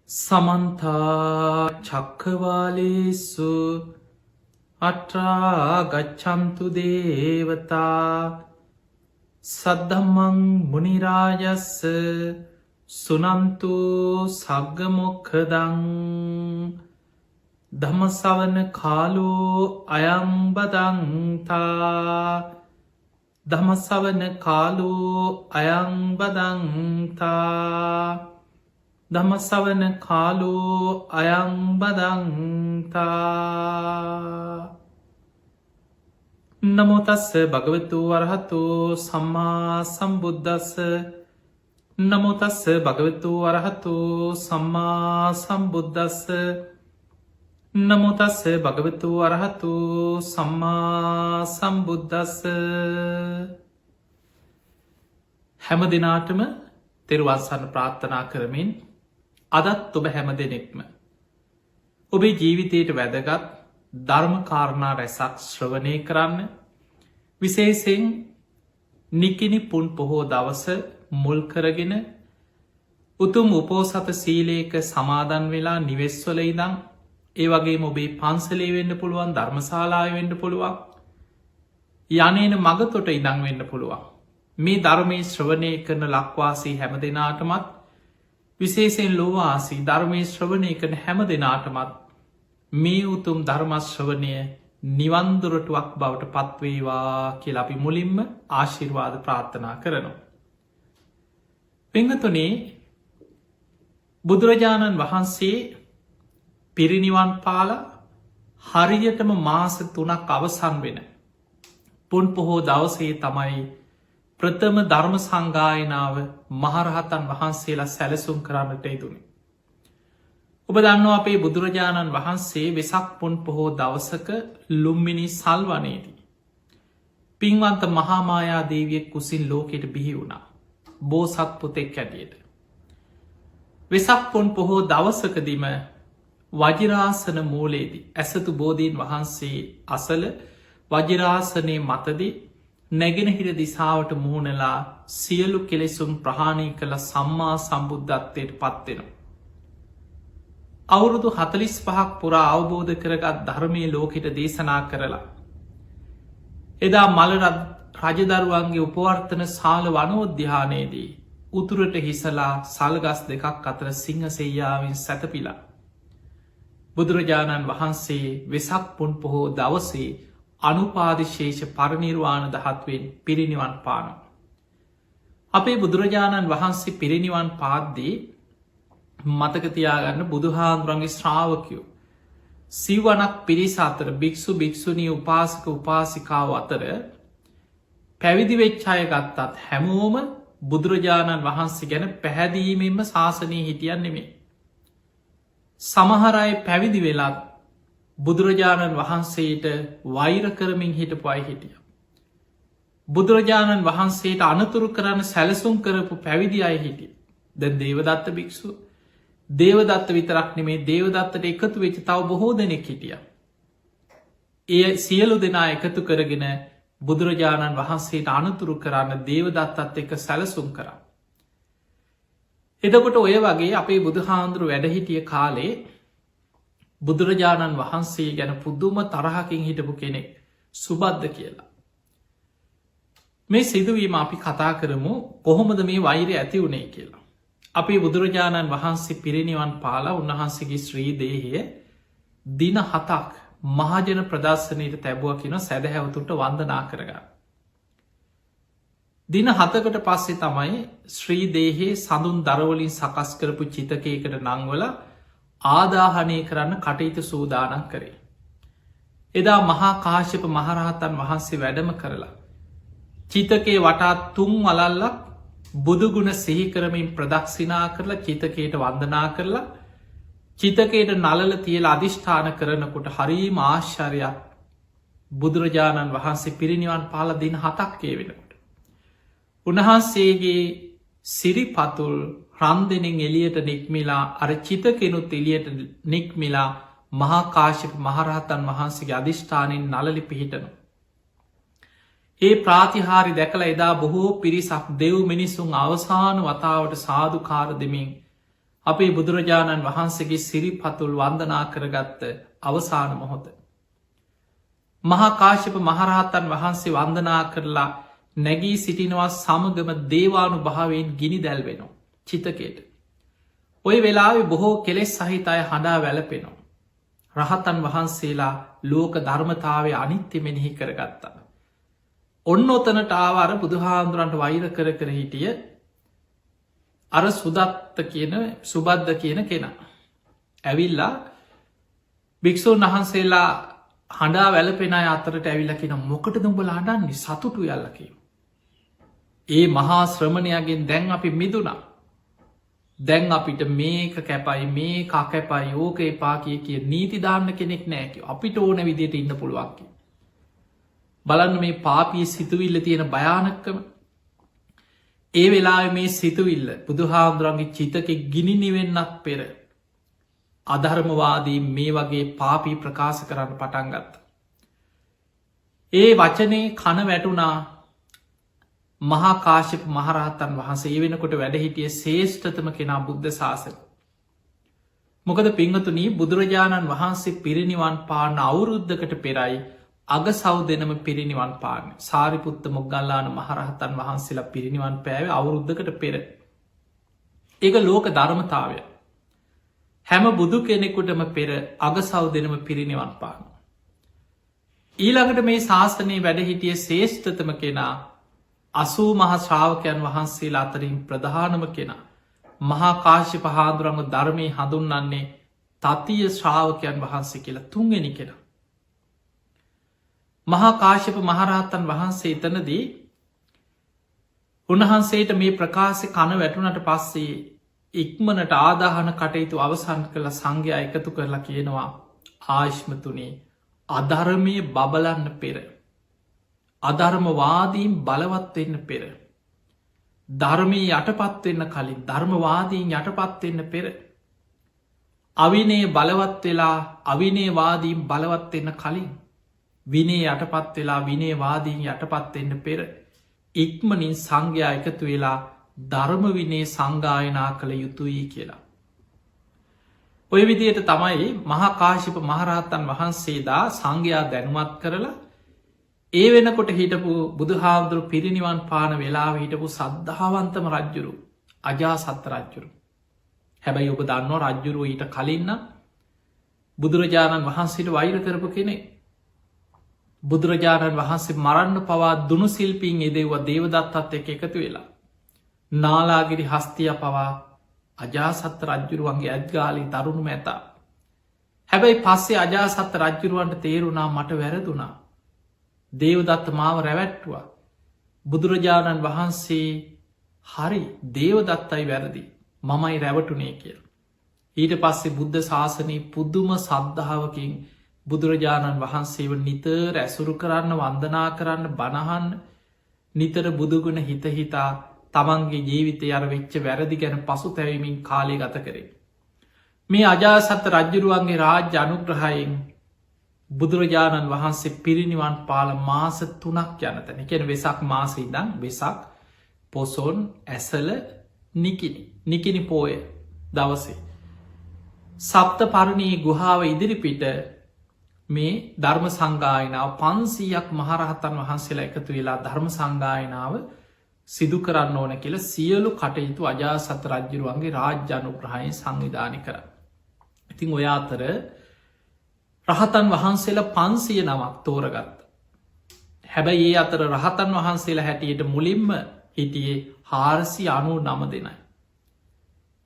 සමන්තා චක්කවාලේසු අට්‍රා ගච්ඡන්තු දේවතා සද්ධම්මං මුනිරාජස්ස සුනන්තු සග්ගමොක්ඛදං ධම්මසවන කාලෝ අයං බදන්තා ධම්මසවන කාලෝ අයං බදන්තා ධම්මසවන කාලෝ අයං බදන්තා නමෝ තස්ස භගවතු වරහතු සම්මා සම්බුද්දස්ස නමෝ තස්ස භගවතු වරහතු සම්මා සම්බුද්දස්ස නමෝ තස්ස භගවතු වරහතු සම්මා සම්බුද්දස්ස හැම දිනාටම තෙරුවන් සරණ ප්‍රාර්ථනා කරමින් අදත් ඔබ හැම දෙනෙක්ම ඔබේ ජීවිතයට වැදගත් ධර්මකාරණා රැසක් ශ්‍රවණය කරන්න විශේෂයෙන් නිකිණි පුන් පොහෝ දවස මුල් කරගෙන උතුම් උපෝසත සීලයක සමාදන් වෙලා නිවෙස්වල ඉඳන් ඒ වගේ ඔබේ පන්සලේ වෙන්න පුළුවන් ධර්මශාලාවේ වෙන්න පුළුවන් යන්නේන මගතොට ඉඳන් වෙන්න පුළුවන් මේ ධර්මයේ ශ්‍රවණය කරන ලක්වාසී හැම දෙනාටමත් විශේෂයෙන් ලෝවාසී ධර්මයේ ශ්‍රවණය කරන හැම දෙනාටමත් මේ උතුම් ධර්මශ්‍රවණය නිවන්දුරටුවක් බවට පත්වේවා කියලා අපි මුලින්ම ආශිර්වාද ප්‍රාර්ථනා කරනවා. පිංහතුනේ බුදුරජාණන් වහන්සේ පිරිනිවන් පාල හරියටම මාස 3ක් අවසන් වෙන පුන් පොහෝ දවසේ තමයි ප්‍රථම ධර්ම සංගායනාව මහරහතන් වහන්සේලා සැලසුම් කරන්නට යුතුනි. ඔබ දන්නවා අපේ බුදුරජාණන් වහන්සේ වෙසක් පුන් පොහෝ දවසක ලුම්මිනි සල්වනයේදී. පින්වන්ත මහාමායා දේවිය කුසින් ලෝකෙට බිහි වුණා. බෝසත් පුතෙක් ඇටියට. වෙසක් පුන් පොහෝ දවසකදිම වජිරාසන මූලේදී ඇසතු බෝධීන් වහන්සේ අසල වජිරාසනය මතදී නැගෙනහිර දිසාවට මුහුණලා සියලු කෙලෙසුම් ප්‍රහාණය කළ සම්මා සම්බුද්ධත්වයට පත්වෙනවා. අවුරුදු 45ක් පුරා අවබෝධ කරගත් ධර්මය ලෝකෙට දේශනා කරලා. එදා මලරත් රජදරුවන්ගේ උපවර්තන සාල වනෝද්‍යානයේදී උතුරට හිසලා සල්ගස් දෙකක් අතර සිංහසෙයාවෙන් සැතපිලා. බුදුරජාණන් වහන්සේ වෙසක් පුන් පොහෝ දවසේ අනුපාදිශේෂ පරනිර්වාණ දහත්වෙන් පිරිනිවන් පාන. අපේ බුදුරජාණන් වහන්සේ පිරිනිවන් පාද්දී මතකතියාගන්න බුදුහාන්දුරන්ගේ ශ්‍රාවකයෝ සිව්වනක් පිරිස අතර භික්‍ෂු භික්‍ෂුණී උපාසක උපාසිකාව අතර පැවිදි වෙච්චාය ගත්තත් හැමෝම බුදුරජාණන් වහන්සේ ගැන පැහැදීමෙන්ම ශාසනය හිටියන් නෙමේ. සමහරයි පැවිදි වෙලාත් බුදුරජාණන් වහන්සේට වෛර කරමින් හිටපු අයි හිටිය. බුදුරජාණන් වහන්සේට අනතුරු කරන්න සැලසුම් කරපු පැවිදි අයි හිටිය. දැන් දේවදත්ත භික්‍ෂු දේවදත්ත විතරක් නෙමේ දේවදත්තට එකතු වෙච්ච තව බොහෝ දෙනෙක් හිටිය. එය සියලු දෙනා එකතු කරගෙන බුදුරජාණන් වහන්සේට අනතුරු කරන්න දේවදත්තත් එක සැලසුම් කර. එතකොට ඔය වගේ අපේ බුදුහාන්දුරු වැඩහිටිය කාලේ බුදුරජාණන් වහන්සේ ගැන පුදුම තරහකින් හිටපු කෙනෙක් සුබද්ද කියලා. මේ සිදුවීම අපි කතා කරමු කොහොමද මේ වෛරය ඇති වුණේ කියලා. අපේ බුදුරජාණන් වහන්සේ පිරිනිවන් පාලා උන්වහන්සේගේ ශ්‍රී දේහය දින 7ක් මහජන ප්‍රදර්ශනයට තැබුව කියන සැදැහැවතුන්ට වන්දනා කරගන්න. දින 7කට පස්සේ තමයි ශ්‍රී දේහේ සඳුන් දරවලින් සකස් කරපු චිතකයකට නංවල ආදාහනය කරන්න කටයුතු සූදානන් කරේ. එදා මහා කාශ්‍යප මහරහතන් වහන්සේ වැඩම කරලා. චිතකේ වටාත් තුන් වලල්ලක් බුදුගුණ සිහිකරමින් ප්‍රදක්ෂිනා කරලා චිතකයට වන්දනා කරලා චිතකයට නලල තියල අධිෂ්ඨාන කරනකොට හරීම ආශ්චර්යක් බුදුරජාණන් වහන්සේ පිරිනිවන් පාල දින 7ක් වෙනකොට. උන්වහන්සේගේ සිරිපතුල් රන්දෙනෙන් එලියට නික්මිලා අර චිතකෙනුත් එලියට නික්මිලා මහාකාශක මහරහතන් වහන්සේගේ අධිෂ්ඨානයෙන් නලලි පිහිටනු. ඒ ප්‍රාතිහාරි දැකළ එදා බොහෝ පිරිසක් දෙව් මිනිසුන් අවසාන වතාවට සාධකාර දෙමින් අපේ බුදුරජාණන් වහන්සේගේ සිරිපතුල් වන්දනා කරගත්ත අවසාන මොහොත. මහා කාශ්‍යප මහරහතන් වහන්සේ වන්දනා කරලා නැගී සිටිනවා සමගම දේවානු භාවයෙන් ගිනි දැල්වෙනවා චිතකයට. ඔය වෙලාවෙ බොහෝ කෙලෙස් සහිත අය හඬා වැළපෙනවා. රහතන් වහන්සේලා ලෝක ධර්මතාවය අනිත්‍ය මෙනෙහි කරගත්තා. ඔන්න ඔතනට ආවාර බුදුහාන්දුරන්ට වෛර කර කර හිටිය අර සුදත්ත කියන සුබද්ධ කියන කෙනා. ඇවිල්ලා භික්‍ෂූන් වහන්සේලා හඬා වැලපෙන අතරට ඇවිල්ල කියෙන මොකට දුඹල අඩන්නේ සතුටු යල්ලකිව. ඒ මහා ශ්‍රමණයගෙන් දැන් අපි මිදුනා. දැන් අපිට මේක කැපයි මේ කැපයි ඕක එපා කිය නීතිධාන්න කෙනෙක් නෑකි අපිට ඕන විදියට ඉන්න පුළුවන්කි. බලන්න මේ පාපී සිතුවිල්ල තියෙන භයානක්කම ඒ වෙලා මේ සිතුවිල්ල බුදුහාන්දුරන්ගේ චිතක ගිනි නිවෙන්නත් පෙර අධර්මවාදී මේ වගේ පාපී ප්‍රකාශ කරන්න පටන්ගත්ත. ඒ වචනේ කන වැටුනා මහා කාශ්‍යප මහරහතන් වහන්සේ වෙනකොට වැඩහිටිය ශේෂ්ඨතම කෙනා බුද්ධ ශාසන. මොකද පිංහතුනී බුදුරජාණන් වහන්සේ පිරිනිවන් පාන අවුරුද්ධකට පෙරයි අග සව් දෙනම පිරිනිවන් පාන සාරිපුත්ත මොග්ගල්ලාන මහරහතන් වහන්සේලා පිරිනිවන් පෑව අවුරුද්ධකට පෙර. ඒක ලෝක ධර්මතාවය. හැම බුදු කෙනෙකුටම පෙර අග සව් දෙනම පිරිනිවන් පාන. ඊළඟට මේ ශාස්තනයේ වැඩහිටිය ශේෂ්ඨතම කෙනා අසූ මහ ශ්‍රාවකයන් වහන්සේලා අතරින් ප්‍රධානම කෙනා මහා කාශ්‍යප හාමුදුරුවන්ව ධර්මය හඳුන්වන්නේ තතිය ශ්‍රාවකයන් වහන්සේ කියලා තුන්වෙනි කෙනා. මහා කාශ්‍යප මහරහතන් වහන්සේ එතනදී උන්වහන්සේට මේ ප්‍රකාශ කන වැටුනට පස්සේ ඉක්මනට ආදාහන කටයුතු අවසන් කළ සංඝයා එකතු කරලා කියනවා ආශ්මතුනේ අධර්මය බබලන්න පෙර අධර්මවාදීන් බලවත්වෙන්න පෙර ධර්මී යටපත්වෙන්න කලින් ධර්මවාදීන් යටපත්වෙන්න පෙර අවිනේ බලවත් වෙලා අවිනේවාදීන් බලවත්වෙන්න කලින් විනේ යටපත් වෙලා විනේවාදීන් යටපත්වෙන්න පෙර ඉක්මනින් සංඝයා එකතු වෙලා ධර්ම විනේ සංගායනා කළ යුතුයි කියලා. ඔය විදියට තමයි මහා කාශ්‍යප මහරහතන් වහන්සේදා සංඝයා දැනුවත් කරලා ඒ වෙනකොට හිටපු බුදුහාමුදුරු පිරිනිවන් පාන වෙලා හිටපු සද්ධාවන්තම රජ්ජුරු අජාසත්ත රජ්ජුරු. හැබැයි ඔබ දන්නවා රජ්ජුරුව ඊට කලින්න්න බුදුරජාණන් වහන්සේට වෛර කරපු කෙනෙ. බුදුරජාණන් වහන්සේ මරන්න පවා දුනු සිල්පීන් එදෙව්ව දේවදත්තත් එක එකතු වෙලා. නාලාගිරි හස්තිය පවා අජාසත්ත රජ්ජුරුවන්ගේ ඇත්ගාලි තරුණු ඇතා. හැබැයි පස්සේ අජාසත්ත රජ්ජුරුවන්ට තේරුණා මට වැරදුනා. දේවදත්ත මාව රැවැට්ටුවා. බුදුරජාණන් වහන්සේ හරි දේවදත්තයි වැරදි මමයි රැවටුනේ කියල්. ඊට පස්සේ බුද්ධ ශාසනී පුද්දුම සද්ධාවකින් බුදුරජාණන් වහන්සේව නිතර ඇසුරු කරන්න වන්දනා කරන්න බණහන්න නිතර බුදුගුණ හිතහිතා තමන්ගේ ජීවිතය අර වෙච්ච වැරදි ගැන පසු තැවීමින් කාලය ගත කරේ. මේ අජාසත්ත රජ්ජුරුවන්ගේ රාජ්‍ය අනුග්‍රහයෙන් බුදුරජාණන් වහන්සේ පිරිනිවන් පාල මාස 3ක් යනතැන එකෙන වෙසක් මාස ඉදං වෙසක් පොසොන් ඇසල නිකිනි පෝය දවසේ. සප්ත පරණයේ ගුහාව ඉදිරිපිට මේ ධර්ම සංගායනාව 500ක් මහරහතන් වහන්සේලා එකතු වෙලා ධර්ම සංගායනාව සිදු කරන්න ඕන කියල සියලු කටයුතු අජාසත් රජ්ජුරුවන්ගේ රාජ්‍ය අනුග්‍රහයෙන් සංවිධානය කර. ඉතිං ඔය අතර රහතන් වහන්සේලා 500 නමක් තෝරගත්ත. හැබැයි ඒ අතර රහතන් වහන්සේලා හැටියට මුලින්ම හිටියේ 499 දෙනයි.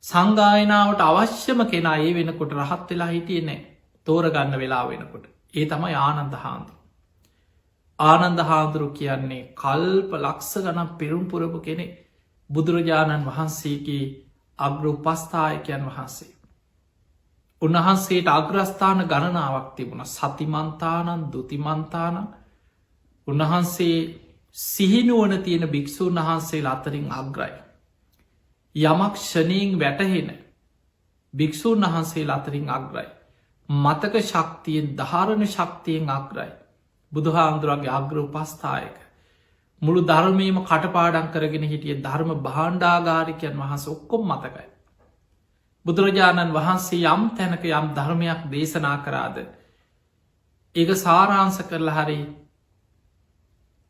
සංගායනාවට අවශ්‍යම කෙනා ඒ වෙනකොට රහත් වෙලා හිටියේ නෑ තෝරගන්න වෙලා වෙනකොට. ඒ තමයි ආනන්ද හාමුදුරුවෝ. ආනන්ද හාමුදුරුවෝ කියන්නේ කල්ප ලක්ෂ ගණන් පෙරුම් පුරපු කෙනෙ බුදුරජාණන් වහන්සේගේ අග්‍ර උපස්ථායකයන් වහන්සේ. උන්වහන්සේට අග්‍රස්ථාන ගණනාවක් තිබුණ සතිමන්තානන් දුතිමන්තාන උන්වහන්සේ සිහිනුවන තියෙන භික්‍ෂූන් වහන්සේ අතරින් අග්‍රයි. යමක් ෂණයෙන් වැටහෙන භික්‍ෂූන් වහන්සේ අතරින් අග්‍රයි. මතක ශක්තියෙන් ධාරණ ශක්තියෙන් අග්‍රයි. බුදුහාමුදුරන්ගේ අග්‍ර උපස්ථායක මුළු ධර්මයම කටපාඩන් කරගෙන හිටිය ධර්ම භාණ්ඩාගාරිකයන් වහන්ස ඔක්කොම් මතකයි. බුදුරජාණන් වහන්සේ යම් තැනක යම් ධර්මයක් දේශනා කරාද ඒක සාරාංස කරලා හරි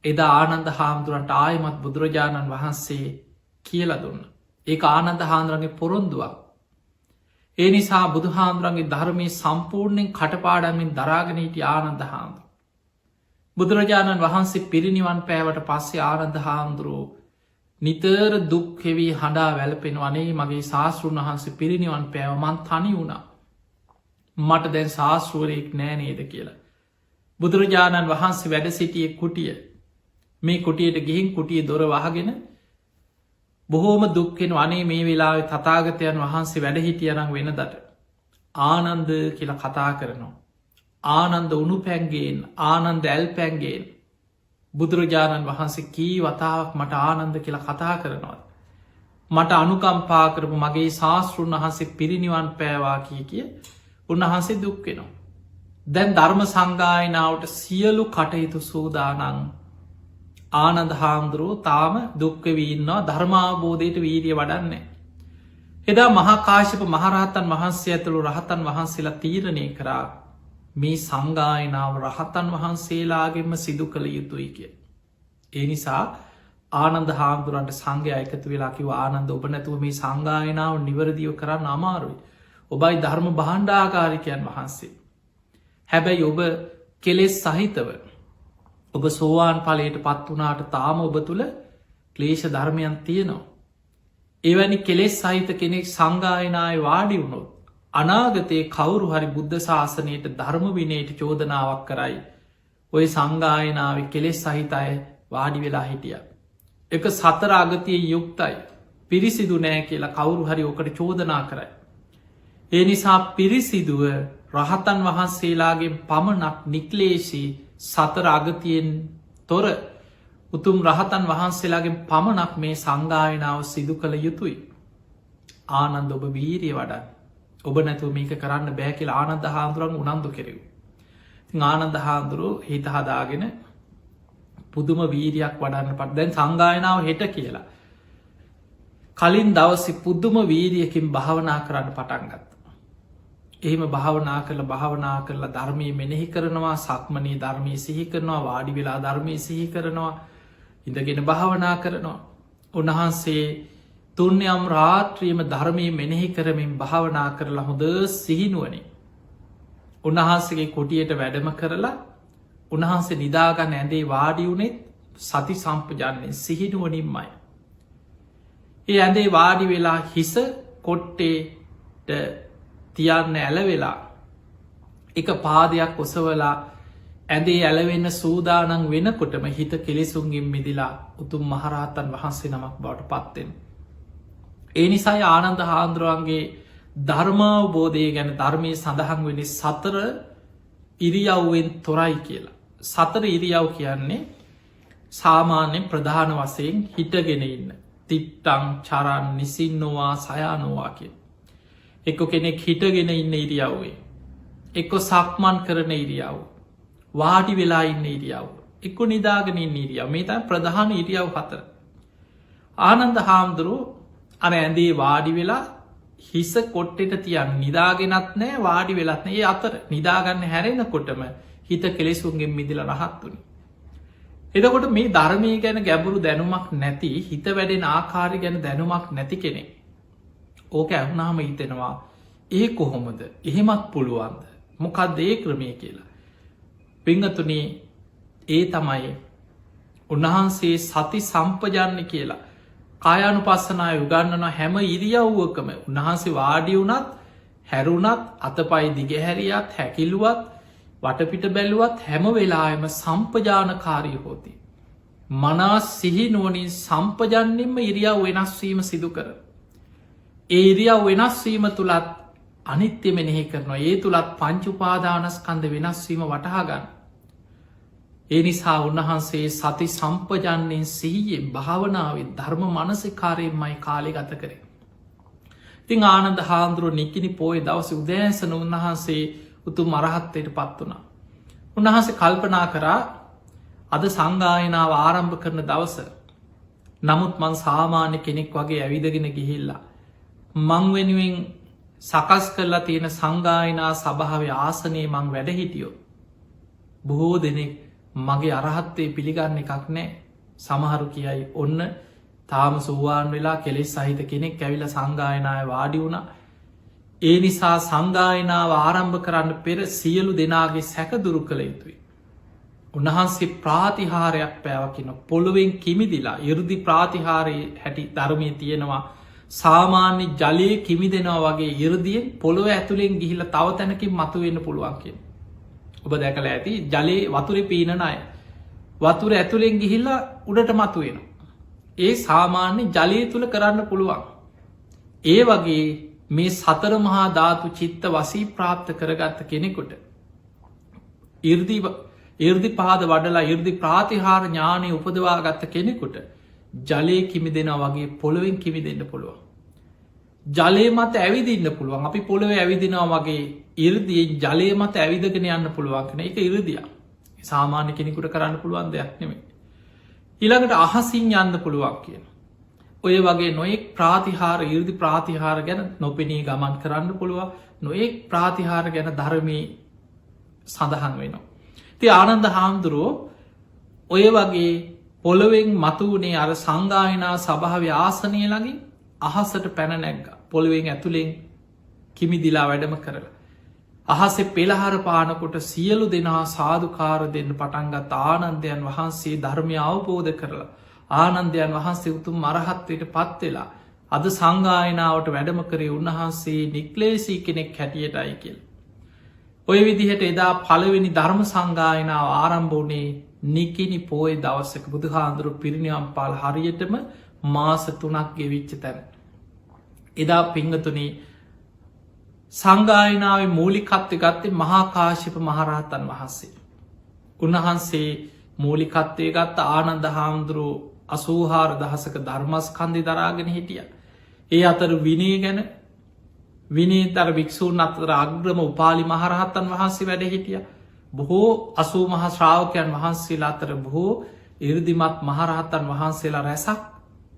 එදා ආනන්ද හාමුදුරන්ට ආයමත් බුදුරජාණන් වහන්සේ කියල දුන්න. ඒ ආනන්ද හාන්දුරන්ගේ පොරොන්දුවක්. ඒ නිසා බුදු හාන්දුරන්ගේ ධර්මය සම්පූර්ණයෙන් කටපාඩමින් දරාගනීට ආනන්ද හාමුදුර. බුදුරජාණන් වහන්සේ පිරිනිවන් පෑවට පස්සේ ආනන්ද හාමුදුරුවෝ නිතර දුක්හෙවී හඬා වැලපෙන වනේ මගේ ශාස්තෘන් වහන්සේ පිරිනිවන් පෑවමන් තනි වුණා. මට දැන් ශාස්තෘවරයෙක් නෑ නේද කියලා. බුදුරජාණන් වහන්සේ වැඩ සිටිය කුටිය මේ කුටියට ගිහින් කුටිය දොර වහගෙන බොහෝම දුක්කෙන් වනේ මේ වෙලාවෙ තතාගතයන් වහන්සේ වැඩ හිටියනං වෙන දට ආනන්ද කියලා කතා කරනවා. ආනන්ද උණු පැන්ගේෙන් ආනන්ද ඇල් පැන්ගේෙන් බුදුරජාණන් වහන්සේ කී වතාවක් මට ආනන්ද කියලා කතා කරනවා. මට අනුකම්පා කරපු මගේ ශාස්තෘන් වහන්සේ පිරිනිවන් පෑවා කිය උන්වහන්සේ දුක්වෙනවා. දැන් ධර්ම සංගායනාවට සියලු කටයුතු සූදානන් ආනන්ද හාමුදුරුවෝ තාම දුක්කවීන්නවා ධර්මාබෝධයට වීරිය වඩන්නේ. එදා මහාකාශප මහරහතන් වහන්සේ ඇතුළු රහතන් වහන්සේලා තීරණය කරා මේ සංගායනාව රහතන් වහන්සේලාගෙන්ම සිදු කළ යුතුයි කිය. ඒ නිසා ආනන්ද හාමුදුරන්ට සංඝයා එකතු වෙලා කිව ආනන්ද ඔබ නැතුව මේ සංගායනාව නිවරදිව කරන්න අමාරුයි. ඔබයි ධර්ම බහණ්ඩාකාරිකයන් වහන්සේ. හැබැයි ඔබ කෙලෙස් සහිතව ඔබ සෝවාන් පලයට පත් වනාට තාම ඔබ තුළ ක්ලේෂ ධර්මයන් තියෙනවා. එවැනි කෙලෙස් සහිත කෙනෙක් සංගායනාය වාඩි වුණොත් අනාගතයේ කවුරු හරි බුද්ධ ශාසනයට ධර්ම විනයට චෝදනාවක් කරයි. ඔය සංගායනාව කෙලෙස් සහිත අය වාඩි වෙලා හිටිය. එක සතර අගතිය යුක්තයි පිරිසිදු නෑ කියලා කවුරු හරි ඕකට චෝදනා කරයි. ඒ නිසා පිරිසිදුව රහතන් වහන්සේලාගේ පමණක් නික්ලේශී සතර අගතියෙන් තොර උතුම් රහතන් වහන්සේලාගේ පමණක් මේ සංගායනාව සිදු කළ යුතුයි. ආනන්ද ඔබ වීරිය වඩන් ඔබ නැතුව මේක කරන්න බෑ කියලා ආනන්ද හාමුදුරන් උනන්දු කෙරෙව්. ආනන්ද හාමුදුරුව හිත හදාගෙන පුදුම වීරයක් වඩන්න පට දැන් සංගායනාව හෙට කියලා. කලින් දවසි පුද්දුම වීරියකින් භාවනා කරන්න පටන්ගත්. එහෙම භාවනා කරලා ධර්මය මෙනෙහි කරනවා සක්මනී ධර්මය සිහි කරනවා වාඩි වෙලා ධර්මය සිහි කරනවා ඉඳගෙන භාවනා කරනවා. උන්වහන්සේ තුන්යම් රාත්‍රියම ධර්මය මෙනෙහි කරමින් භාවනා කරලා හොඳ සිහිනුවනේ. උන්වහන්සේගේ කොටියට වැඩම කරලා උන්වහන්සේ නිදාගන්න ඇඳේ වාඩි වුනෙත් සති සම්පජන්නේ සිහිනුවනින්මයි. ඒ ඇඳේ වාඩි වෙලා හිස කොට්ටේට තියන්න ඇලවෙලා එක පාදයක් ඔසවලා ඇදේ ඇලවෙන්න සූදානන් වෙනකොටම හිත කෙලෙසුන්ගින් මිදිලා උතුම් මහරහතන් වහන්සේ නමක් බවට පත්වෙන. ඒ නිසායි ආනන්ද හාන්දුරුවන්ගේ ධර්මාවබෝධය ගැන ධර්මය සඳහන් වෙන සතර ඉරියව්වෙන් තොරයි කියලා. සතර ඉරියව් කියන්නේ සාමාන්‍යෙන් ප්‍රධාන වසයෙන් හිටගෙන ඉන්න. තිට්ටං චරන් නිසින්නවා සයානවා කිය. එක්කො කෙනෙක් හිටගෙන ඉන්න ඉරියව්වේ. එක්කො සක්මන් කරන ඉරියව්. වාඩි වෙලා ඉන්න ඉරියව්. එක්කො නිදාගෙන ඉන්න ඉරියව්. මේ තයි ප්‍රධාන ඉරියව් හතර. ආනන්ද හාමුදුරුව අර ඇඳේ වාඩි වෙලා හිස කොට්ටෙට තියන් නිදාගෙනත් නෑ වාඩි වෙලත් ඒ අතර නිදාගන්න හැරෙනකොටම හිත කෙලෙසුන්ගෙන් මිදිල රහත් වනි. එදකොට මේ ධර්මය ගැන ගැඹුරු දැනුමක් නැති හිත වැඩෙන ආකාරය ගැන දැනුමක් නැති කෙනෙ. ඕක ඇහුනාම හිතෙනවා ඒ කොහොමද එහෙමත් පුළුවන්ද මොකක්ද ඒ ක්‍රමය කියලා. පිංහතුනේ ඒ තමයි උන්වහන්සේ සති සම්පජන්න කියලා කායනු පස්සනාය උගන්නන හැම ඉරියව්වකම උන්වහන්සේ වාඩි වුනත් හැරුණත් අතපයි දිගහැරියත් හැකිලුවත් වටපිට බැලුවත් හැම වෙලායම සම්පජානකාරී හෝති. මනා සිහිනුවනින් සම්පජන්නෙන්ම ඉරියව් වෙනස්වීම සිදු කර. ඒ ඉරියව් වෙනස්වීම තුළත් අනිත්‍ය මෙනෙහි කරනවා ඒ තුළත් පංචුපාදානස්කන්ද වෙනස්වීම වටහාගන්න. ඒ නිසා උන්වහන්සේ සති සම්පජන්නෙන් සිහියෙන් භාවනාවෙන් ධර්ම මනසිකාරයෙන්මයි කාලෙ ගත කරේ. ඉතිං ආනන්ද හාන්දුරුව නිකිනි පෝය දවස උදෑසන උන්වහන්සේ උතු මරහත්තයට පත් වනා. උන්වහන්සේ කල්පනා කරා අද සංගායනාව ආරම්භ කරන දවස. නමුත් මං සාමාන්‍ය කෙනෙක් වගේ ඇවිදගෙන ගිහිල්ලා. මං වෙනුවෙන් සකස් කරලා තියෙන සංගායනා සභාවේ ආසනයේ මං වැඩ හිටියෝ. බොහෝ දෙනෙක් මගේ අරහත්තේ පිළිගන්න එකක් නෑ. සමහරු කියයි ඔන්න තාම සුවාන් වෙලා කෙලෙස් සහිත කෙනෙක් ඇවිල සංගායනාය වාඩි වුණ. ඒ නිසා සංගායනාව ආරම්භ කරන්න පෙර සියලු දෙනාගේ සැකදුරු කළ යුතුයි. උන්වහන්සේ ප්‍රාතිහාරයක් පෑවකින පොළොවෙන් කිමිදිලා ඉරුදි ප්‍රාතිහාරයේ හැටි ධර්මය තියෙනවා. සාමාන්‍ය ජලය කිමිදෙනවා වගේ ඉරදියෙන් පොළොව ඇතුළෙන් ගිහිල තව තැනකින් මතුවෙන්න පුළුවන් කිය. ඔබ දැකල ඇති ජලයේ වතුරෙ පීනන අය වතුර ඇතුළෙන් ගිහිල්ලා උඩට මතුවෙන. ඒ සාමාන්‍ය ජලය තුළ කරන්න පුළුවන්. ඒ වගේ මේ සතර මහා ධාතු චිත්ත වසී ප්‍රාප්ත කරගත්ත කෙනෙකුට ඉර්දි පාද වඩලා ඉර්දි ප්‍රාතිහාර ඥානය උපදවා ගත්ත කෙනෙකුට ජලය කිමි දෙෙන වගේ පොළොවෙන් කිමි දෙන්න පුළුවන්. ජලය මත ඇවිදින්න පුළුවන් අපි පොළොව ඇවිදිනවා වගේ ඉර්දියෙන් ජලය මත ඇවිදගෙන යන්න පුළුවන්කන එක ඉරදිය සාමාන්‍ය කෙනෙකුට කරන්න පුළුවන් දෙයක් නෙමේ. ඊළඟට අහසින් යන්න පුළුවන් කියන. ඔය වගේ නොයෙක් ප්‍රාතිහාර ඉර්දි ප්‍රාතිහාර ගැන නොපෙනී ගමන් කරන්න පුළුවන් නොයෙක් ප්‍රාතිහාර ගැන ධර්මී සඳහන් වෙනවා. ති ආනන්ද හාමුදුරුවෝ ඔය වගේ පොළොවෙන් මතුවනේ අර සංගායනා සභාව ආසනය ලඟින් අහසට පැන නැග්ග පොළොවෙන් ඇතුළෙන් කිමිදිලා වැඩම කරලා. අහසේ පෙළහර පානකොට සියලු දෙනා සාධකාර දෙන්න පටන්ගත් ආනන්දයන් වහන්සේ ධර්මය අවබෝධ කරලා. ආනන්දයන් වහන්සේ උතුම් මරහත්වයට පත්වෙලා අද සංගායනාවට වැඩම කරේ උන්වහන්සේ නික්ලේසී කෙනෙක් හැටියටයි කියල්. ඔය විදිහට එදා පළවෙනි ධර්ම සංගායනාව ආරම්භෝනේ නිකිනි පෝය දවස්සක බුදුහාන්දුරු පිරිනිවම් පාල හරියටම මාස 3ක් ගෙවිච්ච තැන. එදා පිංගතුනේ සංගායනාව මූලිකත්ව ගත්තේ මහාකාශිප මහරහතන් වහන්සේ. උන්වහන්සේ මූලිකත්වය ගත්ත ආනන්ද හාමුදුරුව 84,000ක ධර්මස්කන්ධි දරාගෙන හිටිය. ඒ අතර විනය ගැන විනීතර භික්‍ෂූන් අතර අග්‍රම උපාලි මහරහත්තන් වහන්සේ වැඩ හිටිය. බොහෝ 80 මහ ශ්‍රාවකයන් වහන්සේලා අතර බොහෝ ඉර්දිමත් මහරහත්තන් වහන්සේලා රැසක්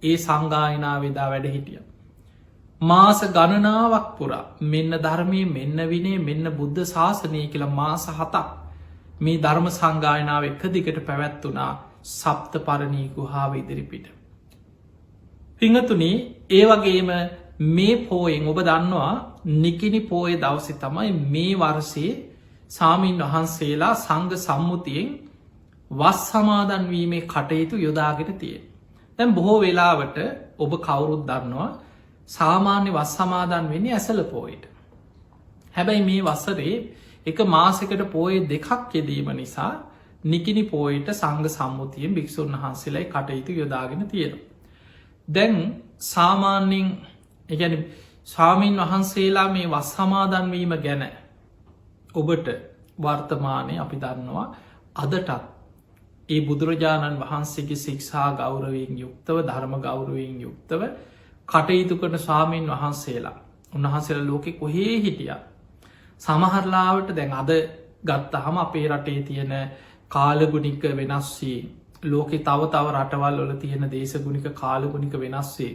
ඒ සංගායනාවේදා වැඩ හිටිය. මාස ගණනාවක් පුරා මෙන්න ධර්මය මෙන්න විනේ මෙන්න බුද්ධ ශාසනය කියලා මාස 7ක් මේ ධර්ම සංගායනාව එක දිගට පැවැත්වනා සප්ත පරණී ගුහාව ඉදිරිපිට. පිංහතුනේ ඒ වගේම මේ පෝයෙන් ඔබ දන්නවා නිකිනි පෝය දවසි තමයි මේ වර්සයේ සාමීන් වහන්සේලා සංඝ සම්මුතියෙන් වස් සමාදන්වීමේ කටයුතු යොදාගෙන තිය. දැන් බොහෝ වෙලාවට ඔබ කවුරුත් දන්නවා සාමාන්‍ය වස් සමාදන් වෙන්නේ ඇසල පෝයට. හැබැයි මේ වසරේ එක මාසකට පෝය දෙකක් යෙදීම නිසා නිකිනි පෝයට සංඝ සම්මුතියෙන් භික්‍ෂූන් වහන්සේලයි කටයුතු යොදාගෙන තියෙන. දැන් සාමාන්‍යෙන් එකැන ස්වාමීන් වහන්සේලා මේ වස් සමාදන්වීම ගැන ඔබට වර්තමානය අපි දන්නවා අදටත් ඒ බුදුරජාණන් වහන්සේගේ ශික්ෂා ගෞරවයෙන් යුක්තව ධර්ම ගෞරවයෙන් යුක්තව කටයුතු කරන ස්වාමීන් වහන්සේලා උන්වහන්සේලා ලෝකෙ කොහේ හිටිය. සමහරලාවට දැන් අද ගත්තහම අපේ රටේ තියෙන කාලගුණික වෙනස්සේ ලෝකෙ තව රටවල් වල තියෙන දේශගුණික කාලගුණික වෙනස්සේ.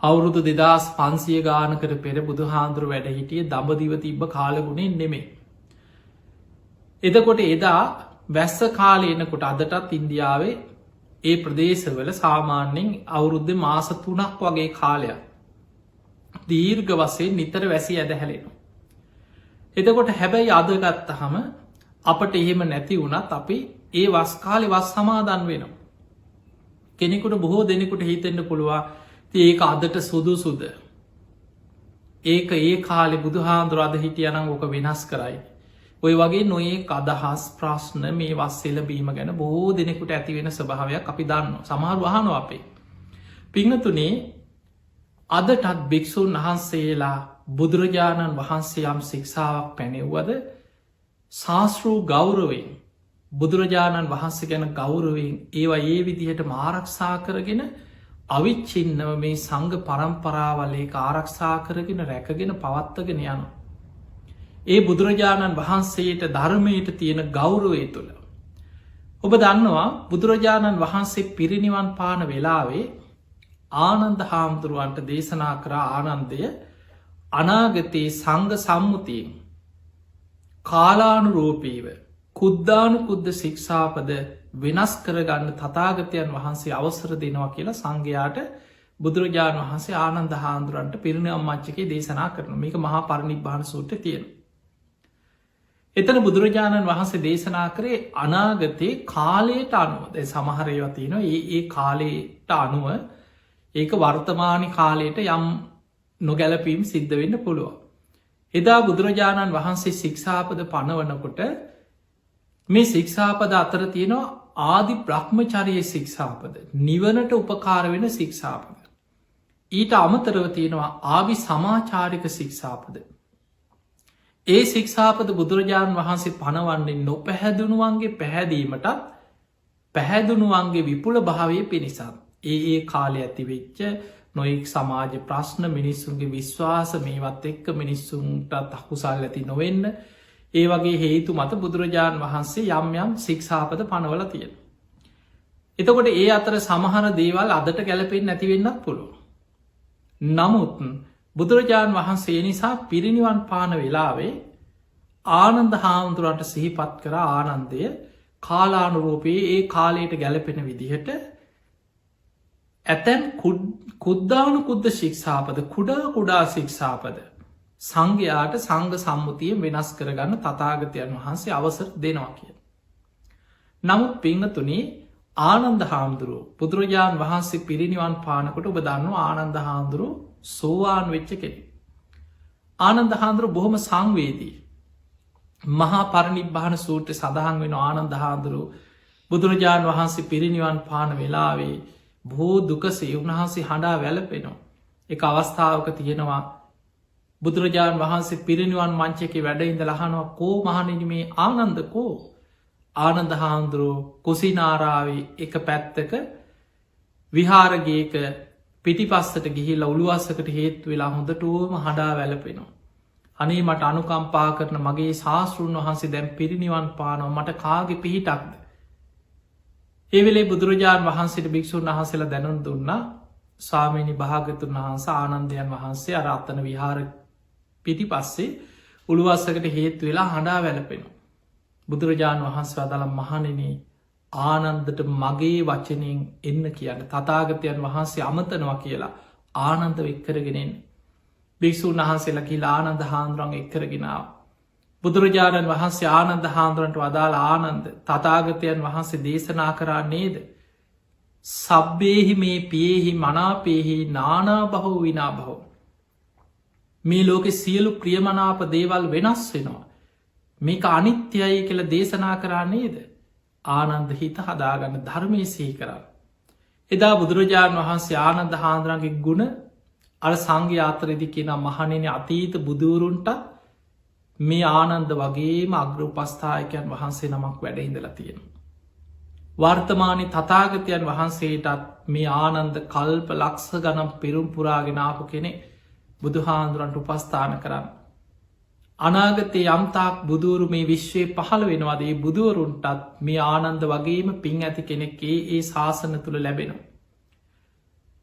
අවුරුදු 2500 ගානකට පෙර බුදු හාන්දුරු වැඩ හිටිය දඹදිව තිබ්බ කාලගුණෙන් නෙමේ. එදකොට එදා වැස්ස කාලය එනකොට අදටත් ඉන්දියාවේ ඒ ප්‍රදේශවල සාමාන්‍යෙන් අවුරුද්ධ මාස 3ක් වගේ කාලයක් දීර්ඝ වසයෙන් නිතර වැසි ඇද හැලෙනවා. එතකොට හැබැයි අදගත්තහම අපට එහෙම නැති වුණත් අපි ඒ වස්කාලෙ වස් සමාදන් වෙනවා. කෙනෙකුට බොහෝ දෙනෙකුට හිතෙන්න්න පුළුවන් ඒක අදට සුදුසුද. ඒක ඒ කාලෙ බුදුහාන්දුර අද හිටියනම් ඕක වෙනස් කරයි. ඔය වගේ නොඒ අදහස් ප්‍රශ්න මේ වස්සෙල බීම ගැන බොහෝ දෙනෙකුට ඇතිවෙන ස්වභාවයක් අපි දන්න සමහර වහනෝ අපේ. පිංහතුනේ අදටත් භික්‍ෂූන් වහන්සේලා බුදුරජාණන් වහන්සේ යම් ශික්ෂාවක් පැනෙව්වද ශාස්තෘ ගෞරවයෙන් බුදුරජාණන් වහන්සේ ගැන ගෞරවයෙන් ඒවා ඒ විදිහට ආරක්ෂා කරගෙන අවිච්චින්නව මේ සංඝ පරම්පරාවලේ ආරක්ෂා කරගෙන රැකගෙන පවත්තගෙන යනු. ඒ බුදුරජාණන් වහන්සේට ධර්මයට තියෙන ගෞරවය තුළ. ඔබ දන්නවා බුදුරජාණන් වහන්සේ පිරිනිවන් පාන වෙලාවේ ආනන්ද හාමුදුරුවන්ට දේශනා කරා ආනන්දය අනාගතයේ සංඝ සම්මුතියෙන් කාලානුරූපීව කුද්දානුකුද්ද ශික්ෂාපද වෙනස් කරගන්න තථාගතයන් වහන්සේ අවසර දෙනවා කියලා සංඝයාට බුදුරජාණන් වහන්සේ ආනන්ද හාමුදුරන්ට පිරිනිවන් මංචකේ දේශනා කරනවා. මේක මහා පරිනිබ්බාන සූත්‍රයේ තියෙනවා. එතන බුදුරජාණන් වහන්සේ දේශනා කරේ අනාගතයේ කාලයට අනුව. දැන් සමහර ඒවා තියෙනවා ඒ කාලයට අනුව ඒක වර්තමාන කාලයට යම් නොගැලපීම් සිද්ධ වෙන්න පුළුවන්. එදා බුදුරජාණන් වහන්සේ ශික්ෂාපද පනවනකොට මේ ශික්ෂාපද අතර තියෙනවා ආදි බ්‍රහ්මචර්ය ශික්ෂාපද, නිවනට උපකාර වෙන ශික්ෂාපද. ඊට අමතරව තියෙනවා ආවි සමාචාරික ශික්ෂාපද. ඒ ශික්ෂාපද බුදුරජාණන් වහන්සේ පනවන්නේ නොපැහැදුණුවන්ගේ පැහැදීමටත් පැහැදුණුවන්ගේ විපුල භාවය පිණිසත්. ඒ කාලය ඇතිවෙච්ච නොයෙක් සමාජ ප්‍රශ්න, මිනිස්සුන්ගේ විශ්වාස, මේවත් එක්ක මිනිස්සුන්ටත් අකුසල් ඇති නොවෙන්න, ඒ වගේ හේතු මත බුදුරජාණන් වහන්සේ යම් යම් ශික්ෂාපද පනවල තියෙන. එතකොට ඒ අතර සමහර දේවල් අදට ගැලපෙන් නැතිවෙන්නත් පුළුවන්. නමුත් බුදුරජාණන් වහන්සේ නිසා පිරිනිවන් පාන වෙලාවේ ආනන්ද හාමුදුරන්ට සිහිපත් කර ආනන්දය කාලානුරූපයේ ඒ කාලයට ගැලපෙන විදිහට ඇතැන් කුද්දානුකුද්ද ශික්ෂාපද, කුඩා ශික්ෂාපද සංඝයාට සංඝ සම්මුතිය වෙනස් කරගන්න තථාගතයන් වහන්සේ අවසර දෙනවා කිය. නමුත් පිංහතුනි, ආනන්ද හාමුදුරුව බුදුරජාණන් වහන්සේ පිරිනිවන් පානකොට ඔබ දන්නවා ආනන්ද හාමුදුරුව සෝවාන් වෙච්ච කෙනෙක්. ආනන්ද හාමුදුරුව බොහොම සංවේදී. මහා පරිනිබ්බාන සූත්‍රයේ සඳහන් වෙන ආනන්ද හාමුදුරුව බුදුරජාණන් වහන්සේ පිරිනිවන් පාන වෙලාවේ බොහෝ දුකසේ උන්වහන්සේ හඬා වැළපෙනවා. එක අවස්ථාවක තියෙනවා බුදුරජාණන් වහන්සේ පිරිනිවන් මංචකේ වැඩ ඉඳලා අහනවා, කෝ මහණෙනි මේ ආනන්ද කෝ? ආනන්ද හාමුදුරුව කුසිනාරාවේ එක පැත්තක විහාරගේක පිටිපස්සට ගිහිල්ලා උළුවස්සකට හේතු වෙලා හොඳටම හඬා වැළපෙනවා. අනේ මට අනුකම්පා කරන මගේ ශාස්තෘන් වහන්සේ දැන් පිරිනිවන් පානවා, මට කාගේ පිහිටක්ද? ඒ වෙලේ බුදුරජාණන් වහන්සේට භික්ෂුන් වහන්සේලා දැනුම් දුන්නා, ස්වාමීනි භාග්‍යවතුන් වහන්සේ ආනන්දයන් වහන්සේ අර අතන විහාර පිටිපස්සේ උළුවස්සකට හේතු වෙලා හඬා වැළපෙනවා. බුදුරජාණන් වහන්සේ වදාළ, මහණෙනි ආනන්දට මගේ වචනයෙන් එන්න කියන්න. තථාගතයන් වහන්සේ අමතනවා කියලා ආනන්දව එක්කරගෙන එන්න. භික්ෂුන් වහන්සේලා කියලා ආනන්ද හාමුදුරුවෝ එක්කරගෙන ආවා. බුදුරජාණන් වහන්සේ ආනන්ද හාමුදුරන්ට වදාළ, ආනන්ද තථාගතයන් වහන්සේ දේශනා කරා නේද? සබ්බේහි මේ පියෙහි මනාපේහි නානා බහෝ විනා බහෝ. මේ ලෝකෙ සියලු ප්‍රියමනාප දේවල් වෙනස් වෙනවා. මේක අනිත්‍යයි කියලා දේශනා කරා නේද? ආනන්ද හිත හදාගන්න ධර්මය සිහි කරන්න. එදා බුදුරජාණන් වහන්සේ ආනන්ද හාමුදුරන්ගේ ගුණ අර සංඝයා අතරෙදි කියන, මහණෙනි අතීත බුදුවරුන්ට මේ ආනන්ද වගේම අග්‍ර උපස්ථායකයන් වහන්සේ නමක් වැඩ ඉඳලා තියෙනවා. වර්තමානයේ තථාගතයන් වහන්සේටත් මේ ආනන්ද කල්ප ලක්ෂ ගණන් පෙරම් පුරාගෙන ආපු කෙනෙක් බුදුහාමුදුරන්ට උපස්ථාන කරන්න. අනාගතයේ යම්තාක් බුදුවරු මේ විශ්වයේ පහළ වෙනවාද, ඒ බුදුවරුන්ටත් මේ ආනන්ද වගේම පින් ඇති කෙනෙක් ඒ ශාසන තුළ ලැබෙනවා.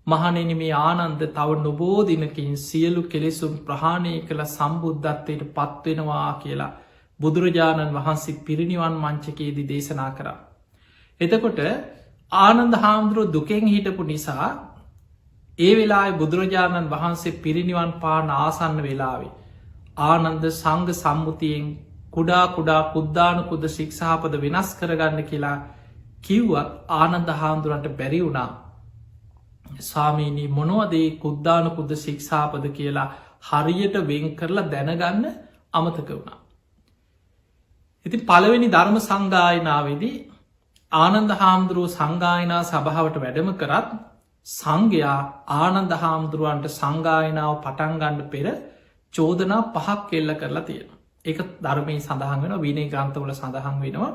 මහණෙනි මේ ආනන්ද තව නොබෝ දිනකින් සියලු කෙලෙසුම් ප්‍රහාණය කළ සම්බුද්ධත්වයට පත්වෙනවා කියලා බුදුරජාණන් වහන්සේ පිරිනිවන් මංචකයේදී දේශනා කරා. එතකොට ආනන්ද හාමුදුරුවෝ දුකෙන් හිටපු නිසා ඒ වෙලාවේ බුදුරජාණන් වහන්සේ පිරිනිවන් පාන ආසන්න වෙලාවේ ආනන්ද සංඝ සම්මුතියෙන් කුඩා කුද්දානුකුද්ද ශික්ෂාපද වෙනස් කරගන්න කියලා කිව්වත් ආනන්ද හාමුදුරන්ට බැරි වුණා. ස්වාමීනී මොනවදේ කුද්දානුකුද්ද ශික්ෂාපද කියලා හරියට වෙන් කරලා දැනගන්න අමතක වුණා. ඉතින් පළවෙනි ධර්ම සංගායනාවේදී ආනන්ද හාමුදුරුවෝ සංගායනා සභාවට වැඩම කරත් සංඝයා ආනන්ද හාමුදුරුවන්ට සංගායනාව පටන් ගන්න පෙර චෝදනා 5ක් එල්ල කරලා තියෙනවා. ඒක ධර්මයේ සඳහන් වෙනවා, විනය ග්‍රන්ථවල සඳහන් වෙනවා.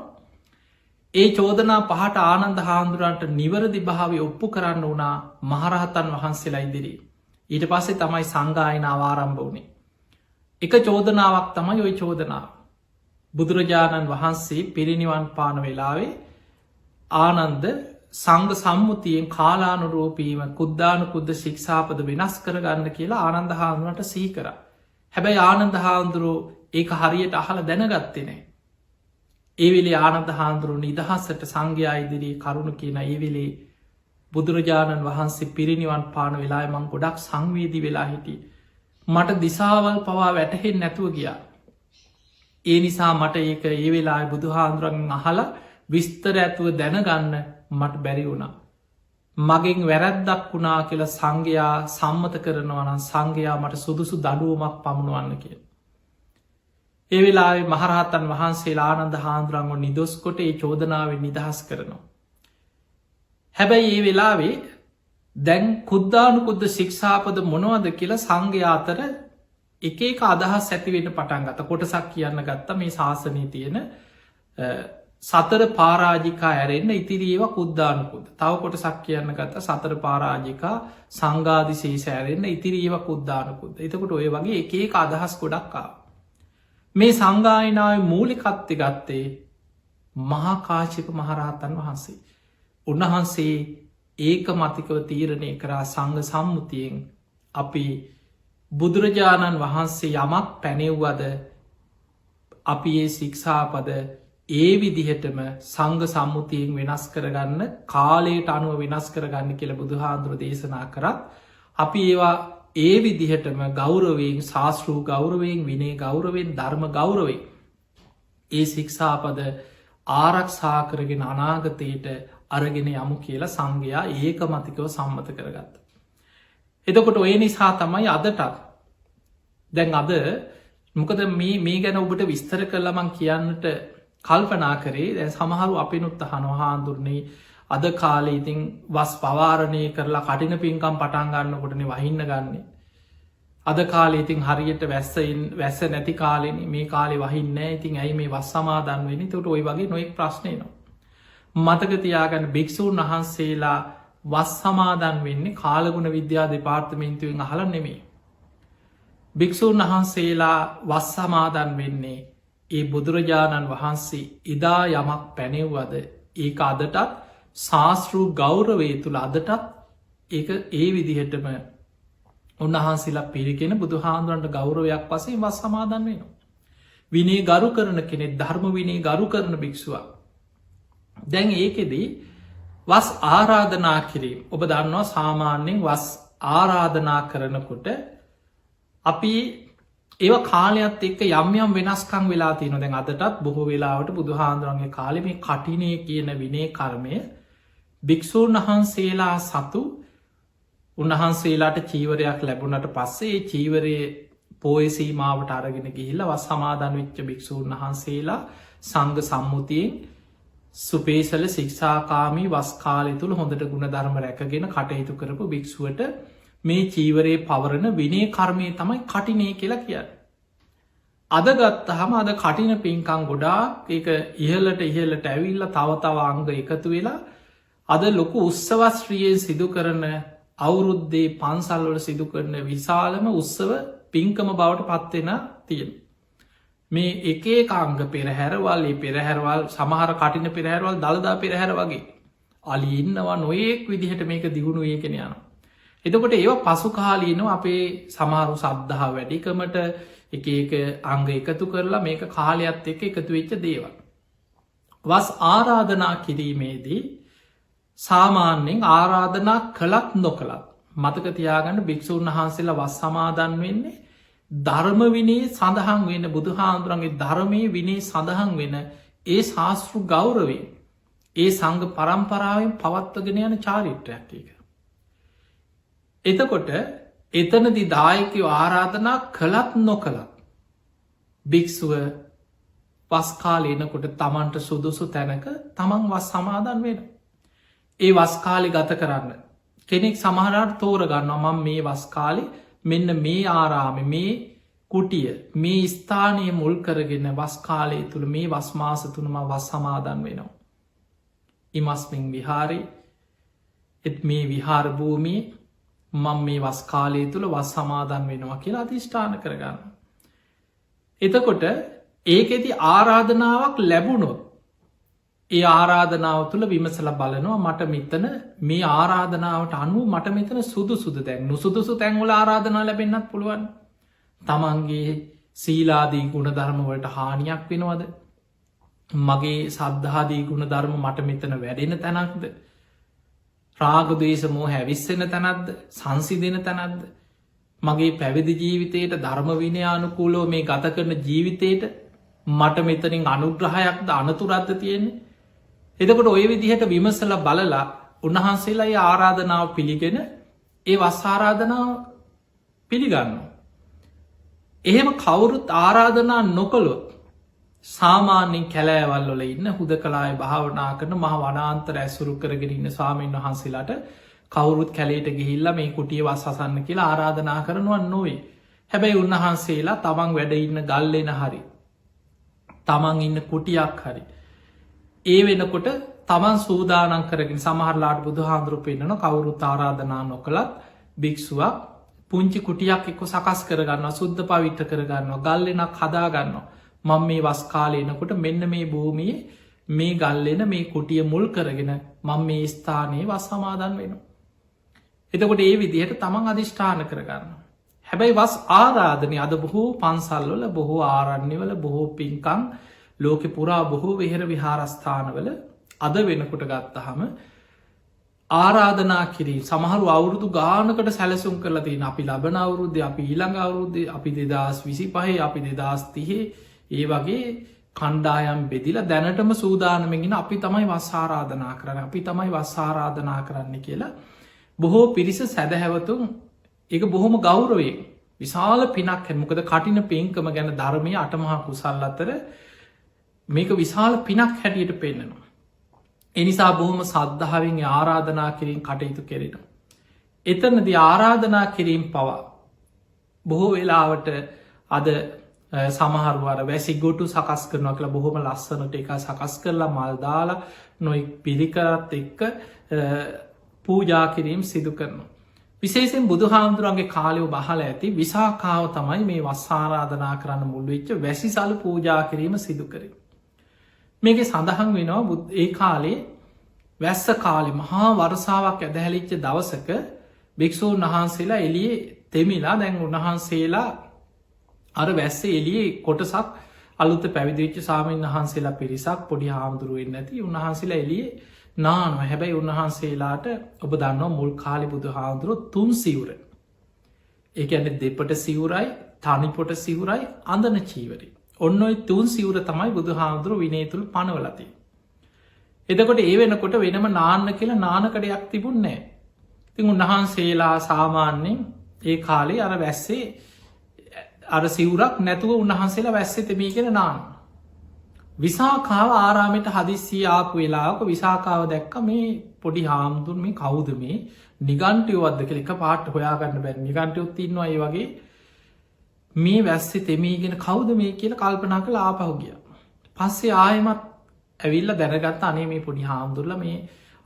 ඒ චෝදනා 5ට ආනන්ද හාමුදුරුවන්ට නිවැරදි භාවය ඔප්පු කරන්න වුණා මහරහතන් වහන්සේලා ඉදිරියේ. ඊට පස්සේ තමයි සංගායනාව ආරම්භ වුණේ. එක චෝදනාවක් තමයි ওই චෝදනාව. බුදුරජාණන් වහන්සේ පිරිනිවන් පාන වෙලාවේ ආනන්ද සංඝ සම්මුතියෙන් කාලානුරූපීව කුද්දානුකුද්ද ශික්ෂාපද වෙනස් කරගන්න කියලා ආනන්ද හාමුදුරුවන්ට සිහි කරා. හැබැයි ආනන්ද හාමුදුරුවෝ ඒක හරියට අහල දැනගත්තේ නෑ. ඒවෙලේ ආනන්ද හාමුදුරුවෝ නිදහස්සට සංඝයා ඉදිරී කරුණු කියන ඒවෙලේ බුදුරජාණන් වහන්සේ පිරිනිවන් පාන වෙලා මං ගොඩක් සංවේදී වෙලා හිටිය. මට දිසාවල් පවා වැටහෙන් නැතුව ගියා. ඒ නිසා මට ඒක ඒ වෙලා බුදු හාන්දුරන් අහල විස්තර ඇතුව දැනගන්න මට බැරි වුණා. මගෙන් වැරැද්දක් වුණා කියලා සංඝයා සම්මත කරනවනම් සංඝයා මට සුදුසු දඩුවමක් පමුණුවන්න කිය. ඒ වෙලාවේ මහරහතන් වහන්සේ ආනන්ද හාන්දුරන්ව නිදොස්කොට ඒ චෝදනාවෙන් නිදහස් කරනවා. හැබැයි ඒ වෙලාවේ දැන් කුද්දානුකුද්ද ශික්ෂාපද මොනවද කියලා සංඝයා අතර එක අදහස් ඇතිවෙන්න පටන් ගත කොටසක් කියන්න ගත්ත මේ ශාසනී තියෙන සතර පාරාජිකා ඇරෙන්න්න ඉතිරි ඒවා කුද්දානුකුද තව කොටසක් කියන්න ගත්ත සතර පාරාජිකා සංගාධිසේ සෑරෙන්න්න ඉතිරි ඒවා කුද්දානුකුද එතකොට ඔය වගේ එක අදහස් ගොඩක්කා මේ සංගායනාව මූලිකත්ති ගත්තේ මහාකාශිප මහරහතන් වහන්සේ උන්වහන්සේ ඒක මතිකව තීරණය කරා සංඝ සම්මුතියෙන් අපි බුදුරජාණන් වහන්සේ යමක් පැනෙව්වද අපි ඒ ශික්ෂාපද ඒ විදිහටම සංඝ සම්මුතියෙන් වෙනස් කරගන්න කාලයට අනුව වෙනස් කරගන්න කියල බුදුහාන්දුර දේශනා කරත් අපි ඒවා ඒ විදිහටම ගෞරවයෙන් ශාස්තෘ ගෞරවයෙන් විනේ ගෞරවෙන් ධර්ම ගෞරවේ ඒ ශික්ෂාපද ආරක්ෂා කරගෙන අනාගතයට අරගෙන යමු කියලා සංඝයා ඒක මතිකව සම්මත කරගත්ත. එතකොට ඔය නිසා තමයි අදටත් දැන් අද මොකද මේ ගැන ඔබට විස්තර කරලමං කියන්නට කල්පනා කරේ දැ සමහරු අපිනුත් අහනවා හාන්දුරන්නේ අද කාලේ ඉතින් වස් පවාරණය කරලා කටින පින්කම් පටන් ගන්න කොටන වහින්න ගන්නේ. අද කාලේ ඉතින් හරියට වැස්ස නැති කාලෙන මේ කාලෙ වහින්න ඉතින් ඇයි මේ වස් සමාදන් වෙනි තොට ඔයි වගේ නොෙක් ප්‍රශ්නයනවා. මතකතියාගන්න භික්‍ෂූන් වහන්සේලා වස් සමාදන් වෙන්නේ කාලගුණ විද්‍යා දෙපාර්තමේන්තුවෙන් අහල නෙමේ. භික්‍ෂූන් වහන්සේලා වස් සමාදන් වෙන්නේ ඒ බුදුරජාණන් වහන්සේ ඉදා යමක් පැනෙව්වද ඒක අදටත් ශාස්තෘ ගෞරවේ තුළ අදටත් ඒ විදිහටම උන්වහන්සේලා පිරිගෙන බුදුහාන්දුරන්ට ගෞරවයක් පසේ වස් සමාදන් වෙනවා. විනේ ගරු කරන කෙනෙ ධර්ම විනේ ගරු කරන භික්ෂුවක්. දැන් ඒකෙදී වස් ආරාධනා කිරීම ඔබ දන්නවා සාමාන්‍යෙන් වස් ආරාධනා කරනකොට අපි ඒ කාලයක්ත් එක්ක යම්යම් වෙනස්කං වෙලා තියන දැන් අදටත් බොහෝ වෙලාවට බුදුහාන්දුරන්ගේ කාලෙ මේ කටිනය කියන විනේ කර්මය භික්‍ෂූන් වහන්සේලා සතු උන්වහන්සේලාට චීවරයක් ලැබුණට පස්සේ චීවරයේ පෝයසීමාවට අරගෙන ගිහිල්ල වස් සමාදන් වෙච්ච භික්‍ෂූන් වහන්සේලා සංඝ සම්මුතියෙන් සුපේසල ශික්ෂාකාමී වස්කාලය තුළ හොඳට ගුණ ධර්ම රැකගෙන කටයුතු කරපු භික්‍ෂුවට මේ චීවරයේ පවරණ විනේ කර්මය තමයි කටිනේ කියලා කියන්න. අද ගත්තහම අද කටින පින්කං ගොඩා ඒක ඉහලට ඇවිල්ල තවතව අංග එකතු වෙලා අද ලොකු උත්සවස්ශ්‍රියයෙන් සිදු කරන අවුරුද්දේ පන්සල්වල සිදු කරන විශාලම උත්සව පින්කම බවට පත්වෙන තියෙන. මේ එකේ අංග පෙරහැරවල් ඒ පෙරහැරවල් සමහර කටින පෙරහැරවල් දළදා පෙරහැර වගේ අලි ඉන්නවා නොයෙක් විදිහට මේක දියුණු ඒකෙන යනවා. එතකොට ඒවා පසු කාලීනව අපේ සමහරු සද්ධහා වැඩිකමට එක අංග එකතු කරලා මේක කාලයක්ත් එක එකතු වෙච්ච දේවල්. වස් ආරාධනා කිරීමේදී සාමාන්‍යෙන් ආරාධනා කළත් නොකළත් මතකතියාගන්න භික්‍ෂූන් වහන්සේලා වස් සමාදන් වෙන්නේ ධර්ම විනේ සඳහන් වෙන බුදුහාන්දුරන්ගේ ධර්මය විනේ සඳහන් වෙන ඒ ශාස්තෘ ගෞරවේ ඒ සංඝ පරම්පරාවෙන් පවත්වගෙන යන චාරිත්‍රයක් එක. එතකොට එතනදි දායකයෝ ආරාධනා කළත් නොකළත් භික්‍ෂුව වස්කාල එනකොට තමන්ට සුදුසු තැනක තමන් වස් සමාදන් වෙන. ඒ වස්කාලි ගත කරන්න කෙනෙක් සමහරට තෝරගන්න මම මේ වස්කාලි මෙන්න මේ ආරාම මේ කුටිය මේ ස්ථානය මුල් කරගෙන වස්කාලය තුළ මේ වස්මාස තුනම වස් සමාදන් වෙනවා. ඉමස්මින් විහාරි එත් මේ විහාර භූමී මං මේ වස්කාලය තුළ වස් සමාදන් වෙනවා කියලා අධිෂ්ඨාන කරගන්න. එතකොට ඒකෙති ආරාධනාවක් ලැබුණොත් ඒ ආරාධනාව තුළ විමසල බලනවා මට මෙතන මේ ආරාධනාවට අනුව මට මෙතන සුදු සුදු තැන් නුසුදුසු තැන්වල ආරාධනා ලැබෙන්න්නත් පුළුවන් තමන්ගේ සීලාදී ගුණ ධර්මවලට හානියක් වෙනවද මගේ සද්ධාදී ගුණ ධර්ම මට මෙතන වැඩෙන තැනක්ද රාගදේශමෝ හැවිස්සෙන තැනක්ද සංසිදෙන තැනක්ද මගේ පැවිදි ජීවිතයට ධර්ම විනයානුකූලෝ මේ ගත කරන ජීවිතයට මට මෙතනින් අනුග්‍රහයක්ද අනතුරත්ද තියෙන්නේ එතකොට ඔය විදිහට විමසල බලලා උන්වහන්සේලා ආරාධනාව පිළිගෙන ඒ වස් ආරාධනාව පිළිගන්න. එහෙම කවුරුත් ආරාධනා නොකළොත් සාමාන්‍යෙන් කැලෑවල්ලොල ඉන්න හුද කලාය භාවනා කරන මහ වනාන්තර ඇසුරු කරගෙන ඉන්න ස්වාමීන් වහන්සේලාට කවුරුත් කැලේට ගිහිල්ල මේ කුටිය වස් අසන්න කියලා ආරාධනා කරනුවන් නොවේ. හැබැයි උන්වහන්සේලා තමන් වැඩ ඉන්න ගල්ලෙන හරි. තමන් ඉන්න කුටියක් හරි. ඒ වෙනකොට තමන් සූදානන් කරගෙන සමහරලාට බුදු හාන්දුරු පෙන්න්නන කවුරුත් ආරාධනා නොකළත් භික්ෂුවක් පුංචි කුටියක් එක්ක සකස් කරගන්න සුද්ධ පවිට්ට කරගන්න ගල්ලෙනක් හදාගන්න මං මේ වස්කාලයනකොට මෙන්න මේ භූමියේ මේ ගල්ලෙන මේ කුටිය මුල් කරගෙන මං මේ ස්ථානයේ වස් සමාදන් වෙන. එතකොට ඒ විදිහට තමන් අධිෂ්ඨාන කරගන්න. හැබැයි වස් ආරාධනය අද බොහෝ පන්සල්වල බොහෝ ආරණ්‍යවල බොහෝ පින්කං ලෝකෙ පුරා බොහෝ වෙහෙර විහාරස්ථානවල අද වෙනකොට ගත්තහම ආරාධනා කිරී සමහරු අවුරුදු ගානකට සැලසුම් කරලතින අපි ලබන අවුරුද්ධ අපි ඊළඟ අවුරුද්ධ අපි 2025 අපි 2030 ඒ වගේ කණ්ඩායම් බෙදිල දැනටම සූදානමගෙන අපි තමයි වස් ආරාධනා කරන්න අපි තමයි වස් ආරාධනා කරන්න කියලා බොහෝ පිරිස සැදහැවතුන් එක බොහොම ගෞරවේ විශාල පිනක් හැමකද කටින පින්කම ගැන ධර්මය අටමහා කුසල් අතර මේක විශාල පිනක් හැටියට පෙන්න්නනවා. එනිසා බොහොම සද්ධාවෙන් ආරාධනා කිරීම කටයුතු කෙරෙන. එතනද ආරාධනා කිරීම පවා බොහෝ වෙලාවට අද සමහරුවර වැසි ගොටු සකස් කරනවා කියලා බොහොම ලස්සනට එක සකස් කරලා මල්දාලා නොයි පිළිකරත් එක්ක පූජා කිරීම් සිදු කරනවා. විශේෂෙන් බුදු හාමුදුරන්ගේ කාලයෝ බහල ඇති විසාකාව තමයි මේ වස්සාරාධනා කරන්න මුල්වෙච්ච වැසි සලු පූජා කිරීම සිදු කරේ. මේක සඳහන් වෙනවා ඒ කාලේ වැස්ස කාලෙ මහා වරසාාවක් ඇදහැලිච්ච දවසක භික්‍ෂූන් වහන්සේලා එලියේ තෙමිලා දැන් උන්වහන්සේලා අර වැස්ස එලියේ කොටසක් අලුත පැවිදිච්ච සාමීන් වහන්සේලා පිරිසක් පොඩි හාමුදුරුවෙන් ඇති උන්වහන්සේලා එලියේ නානව හැබැයි උන්වහන්සේලාට ඔබ දන්නවා මුල් කාලි බුදු හාමුදුරුව තුන් සිවුර ඒ ඇන දෙපට සිවුරයි තනිපොට සිවුරයි අඳන චීවරි ඔන්න ඔයි තුන් සිවුර තමයි බුදු හාමුදුරුව විනේ තුළ පනවලති. එදකොට ඒ වෙනකොට වෙනම නාන්න කියලා නානකඩයක් තිබුන්නෑ. තින් උන්වහන්සේලා සාමාන්‍යෙන් ඒ කාලේ අර වැස්සේ අර සිවුරක් නැතුව උන්වහන්සේලා වැස්සේ තෙමී කියෙන නාන. විසාකාව ආරාමයට හදිස්සී ආපු වෙලාක විසාකාව දැක්ක මේ පොඩි හාමුදුන් මේ කවුද මේ නිගන්ටයෝවද්ද කෙ එක පාට හොයාගන්න බැ නිගන්ටයොත් ඉන්නවා ඒ වගේ මේ වැස්සේ තෙමීගෙන කවුද මේ කියල කල්පනා කළ ආපහුගිය. පස්සේ ආයමත් ඇවිල්ල දැනගත් අනේ මේ පොඩි හාමුදුරල මේ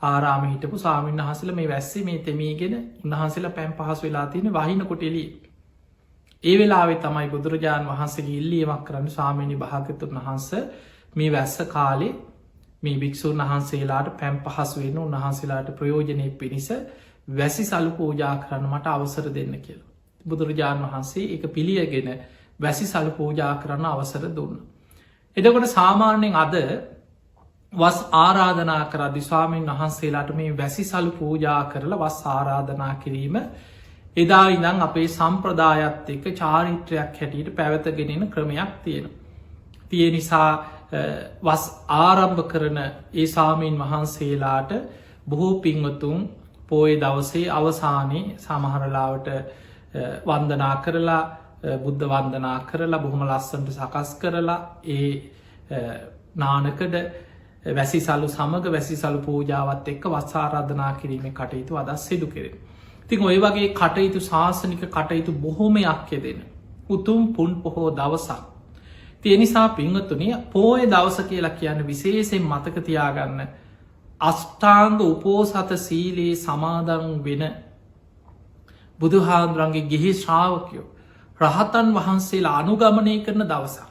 ආරාම හිටපු සාමීන් වහසල මේ වැස්සේ මේ තෙමීගෙන උන්වහන්සේලා පැම් පහස් වෙලා තියෙන වහින කොටෙලි. ඒ වෙලාවේ තමයි බුදුරජාණන් වහන්සේගේ ඉල්ලීමක් කරන්න ස්වාමීණි භාගතුන් වහන්ස මේ වැස්ස කාලේ මේ භික්‍ෂූන් වහන්සේලාට පැම් පහස් වෙන උන්වහන්සේලාට ප්‍රයෝජනය පිණිස වැසි සලු පූජා කරන්න මට අවසර දෙන්න කියලා. බුදුරජාණන් වහන්සේ එක පිළියගෙන වැසි සලු පූජා කරන්න අවසර දුන්න. එදකොට සාමාන්‍යෙන් අද වස් ආරාධනා කර දිස්වාමීන් වහන්සේලාට මේ වැසි සලු පූජා කරලා වස් ආරාධනා කිරීම එදා ඉඳං අපේ සම්ප්‍රදායත් එක්ක චාරිත්‍රයක් හැටියට පැවතගෙනෙන ක්‍රමයක් තියෙන. තිය නිසා වස් ආරම්භ කරන ඒ සාමීන් වහන්සේලාට බොහෝ පින්වතුන් පෝය දවසේ අවසානයේ සමහරලාවට වන්දනා කරලා බුද්ධ වන්දනා කරලා බොහොම ලස්සන්ට සකස් කරලා ඒ නානකඩ වැසි සල්ලු සමඟ වැසි සලු පූජාවත් එක්ක වස්සාරාධනා කිරීම කටයුතු අදස් සිදු කෙරෙන. තින් ඔය වගේ කටයුතු ශාසනික කටයුතු බොහොමයක් යෙදෙන. උතුම් පුන් පොහෝ දවසක්. තියනිසා පිංහතුනිය පෝය දවස කියලා කියන්න විශේෂෙන් මතක තියාගන්න අෂ්ඨාංග උපෝසත සීලයේ සමාදන් වෙන බුදුහාන්දුරන්ගේ ගිහි ශ්‍රාවකයෝ රහතන් වහන්සේලා අනුගමනය කරන දවසක්.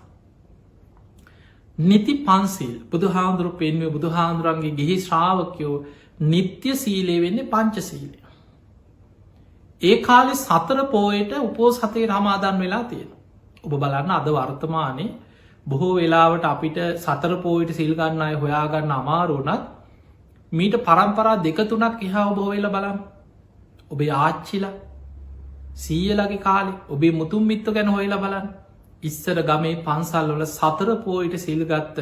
නිති පන්සිල් බුදුහාන්දුරු පෙන්වේ බුදුහාන්දුරන්ගේ ගිහි ශ්‍රාවකයෝ නිත්‍ය සීලේ වෙන්නේ පංච සීලය. ඒ කාලෙ සතර පෝයට උපෝසතය රමාදන් වෙලා තියෙන. ඔබ බලන්න අද වර්තමානයේ බොහෝ වෙලාවට අපිට සතර පෝයට සිල් ගන්න අය හොයාගන්න අමාරුණත් මීට පරම්පරා 2-3ක් එහා ඔබ හොයලා බලන්න. ඔබේ ආච්චිලා සීයලගේ කාලේ ඔබේ මුතුන් මිත්තෝ ගැන හොයලා බලන්න. ඉස්සර ගමේ පන්සල් වල සතර පෝයට සිල් ගත්ත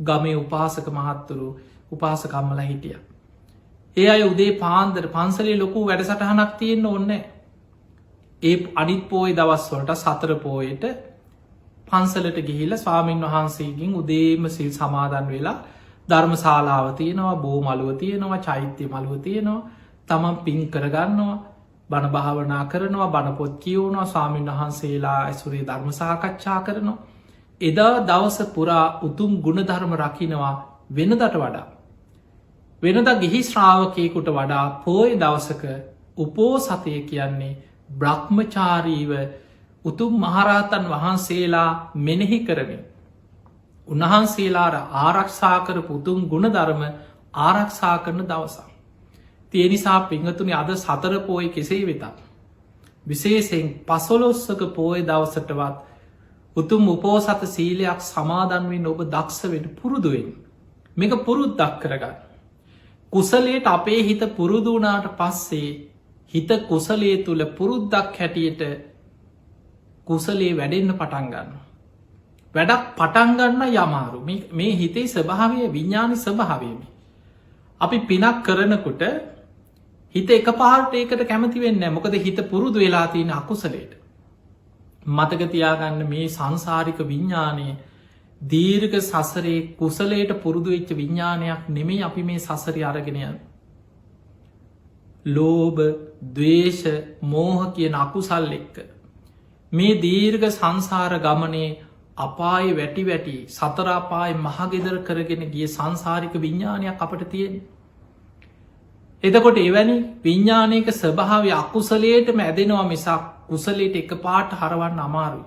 ගමේ උපාසක මහත්තුරු උපාසකම්මලා හිටියා. ඒ අය උදේ පාන්දර පන්සලේ ලොකු වැඩසටහනක් තියෙන්න ඕනේ. ඒ අනිත් පෝය දවස්වලට සතර පෝයට පන්සලට ගිහිල්ලා ස්වාමීන් වහන්සේගෙන් උදේම සිල් සමාදන් වෙලා ධර්ම ශාලාව තියෙනවා, බෝ මළුව තියෙනවා, චෛත්‍ය මළුව තියෙනවා, තමන් පින් කරගන්නවා, බණ භාවනා කරනවා, බණ පොත් කියවනවා, ස්වාමීන් වහන්සේලා ඇසුරේ ධර්ම සාකච්ඡා කරනවා. එදා දවස පුරා උතුම් ගුණධර්ම රකින්නවා වෙනදට වඩා. වෙනද ගිහි ශ්‍රාවකයෙකුට වඩා පෝය දවසක උපෝසතය කියන්නේ බ්‍රහ්මචාරීව උතුම් මහරහතන් වහන්සේලා මෙනෙහි කරමින් උන්වහන්සේලාට ආරක්ෂා කරපු උතුම් ගුණධර්ම ආරක්ෂා කරන දවසක්. ඒ නිසා පිංගතුනි අද සතර පෝය කෙසේ වෙතත් විශේෂයෙන් 15ක පෝය දවසටවත් උතුම් උපෝසත සීලයක් සමාදන් වෙන්න ඔබ දක්ෂ වෙන්න පුරුදු වෙන්න. මේක පුරුද්දක් කරගන්න. කුසලයට අපේ හිත පුරුදු වුණාට පස්සේ හිත කුසලයේ තුල පුරුද්දක් හැටියට කුසලයේ වැඩෙන්න පටන් ගන්නවා. වැඩක් පටන් ගන්න යමාරු. මේ හිතේ ස්වභාවය විඥානයේ ස්වභාවය. අපි පිනක් කරනකොට හිත එකපාරට ඒකට කැමති වෙන්නේ නැහැ. මොකද හිත පුරුදු වෙලා තියෙන අකුසලයට. මතක තියාගන්න මේ සංසාරික විඥානයේ දීර්ඝ සසරේ කුසලයට පුරුදු වෙච්ච විඥානයක් නෙමෙයි අපි මේ සසරේ අරගෙන යන්නේ. ලෝභ, ද්වේෂ, මෝහ කියන අකුසල් එක්ක මේ දීර්ඝ සංසාර ගමනේ අපායේ වැටි වැටි සතර අපායේ මහගෙදර කරගෙන ගිය සංසාරික විඥානයක් අපට තියෙනවා. එතකොට එවැනි විඥානයක ස්වභාවය අකුසලයටම ඇදෙනවා මිසක් කුසලයට එකපාරට හරවන්න අමාරුයි.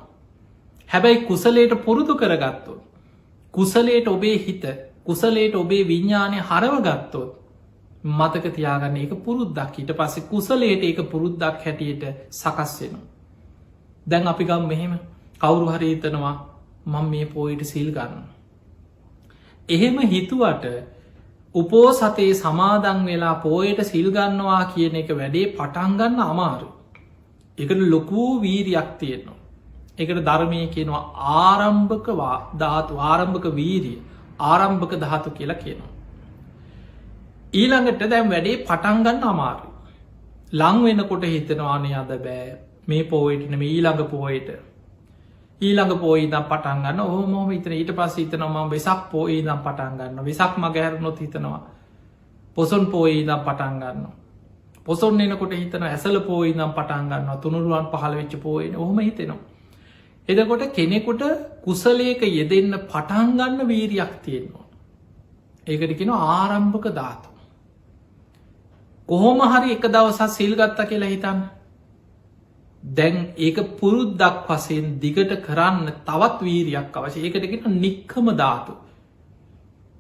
හැබැයි කුසලයට පුරුදු කරගත්තොත්, කුසලයට ඔබේ හිත, කුසලයට ඔබේ විඥානය හරවගත්තොත් මතක තියාගන්න ඒක පුරුද්දක්. ඊට පස්සේ කුසලයට ඒක පුරුද්දක් හැටියට සකස් වෙනවා. දැන් අපි ගමු මෙහෙම කවුරු හරි හිතනවා මම මේ පොයට සිල් ගන්නවා. එහෙම හිතුවට උපෝසතේ සමාදන් වෙලා පොයට සිල් ගන්නවා කියන එක වැඩේ පටන් ගන්න අමාරුයි. ඒකට ලොකු වීරියක් තියෙනවා. ඒකට ධර්මයේ කියනවා ආරම්භක ධාතු, ආරම්භක වීරිය, ආරම්භක ධාතු කියලා කියනවා. ඊළඟට දැන් වැඩේ පටන් ගන්න අමාරුයි. ලං වෙනකොට හිතනවා අනේ අද බෑ මේ පොයට නෙමෙයි ඊළඟ පොයට. ඊළඟ පොයේ ඉඳන් පටන් ගන්න. ඔහොම හිතන ඊට පස්සේ හිතනවා මම වෙසක් පොයේ ඉඳන් පටන් ගන්නවා. වෙසක් මග හැරුණොත් හිතනවා පොසොන් පොයේ ඉඳන් පටන් ගන්නවා. පොසොන් එනකොට හිතනවා ඇසල පොයේ ඉඳන් පටන් ගන්නවා. තුනුරුවන් පහළ වෙච්ච පොයේ. ඔහොම හිතෙනවා. එතකොට කෙනෙකුට කුසලයක යෙදෙන්න පටන් ගන්න වීරියක් තියෙනවා. ඒකට කියනවා ආරම්භක ධාතු. කොහොම හරි එක දවසක් සිල් ගත්තා කියලා හිතන්න. දැන් ඒක පුරුද්දක් වශයෙන් දිගට කරන්න තවත් වීරියක් අවශ්‍යයි. ඒකට කියනවා නික්කම ධාතු.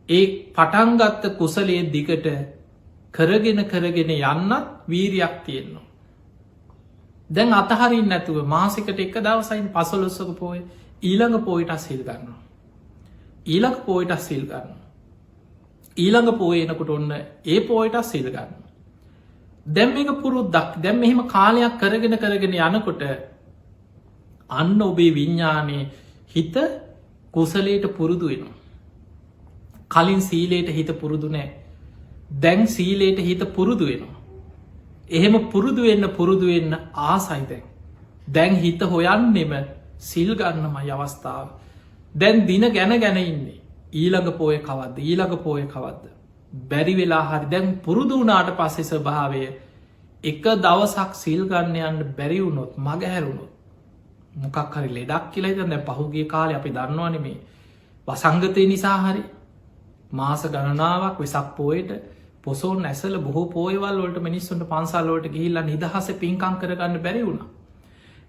ඒ පටන් ගත්ත කුසලයේ දිගට කරගෙන යන්නත් වීරියක් තියෙනවා. දැන් අතහරින්න නැතුව මාසෙකට එක දවසයින් 15ක පොය ඊළඟ පොයට සිල් ගන්නවා. ඊළඟ පොයට සිල් ගන්නවා. ඊළඟ පොය එනකොට ඔන්න ඒ පොයට සිල් ගන්නවා. දැන් මේක පුරුද්දක්. දැන් මෙහෙම කාලයක් කරගෙන යනකොට අන්න ඔබේ විඥානයේ හිත කුසලයට පුරුදු වෙනවා. කලින් සීලයට හිත පුරුදු නැහැ. දැන් සීලයට හිත පුරුදු වෙනවා. එහෙම පුරුදු වෙන්න ආසයි දැන්. දැන් හිත හොයන්නෙම සිල් ගන්නමයි අවස්ථාව. දැන් දින ගැන ඉන්නේ. ඊළඟ පොය කවද්ද? ඊළඟ පොය කවද්ද? බැරි වෙලා හරි දැන් පුරුදු වුණාට පස්සේ ස්වභාවය එක දවසක් සිල් ගන්න යන්න බැරි වුණොත්, මග හැරුණොත්, මොකක් හරි ලෙඩක් කියලා හිතන්න. දැන් පහුගිය කාලේ අපි දන්නවනේ මේ වසංගතය නිසා හරි මාස ගණනාවක් වෙසක් පොයට පොසොන් ඇසල බොහෝ පෝයවල් වලට මිනිස්සුන්ට පන්සල් වලට ගිහිල්ලා නිදහසේ පින්කම් කරගන්න බැරි වුණා.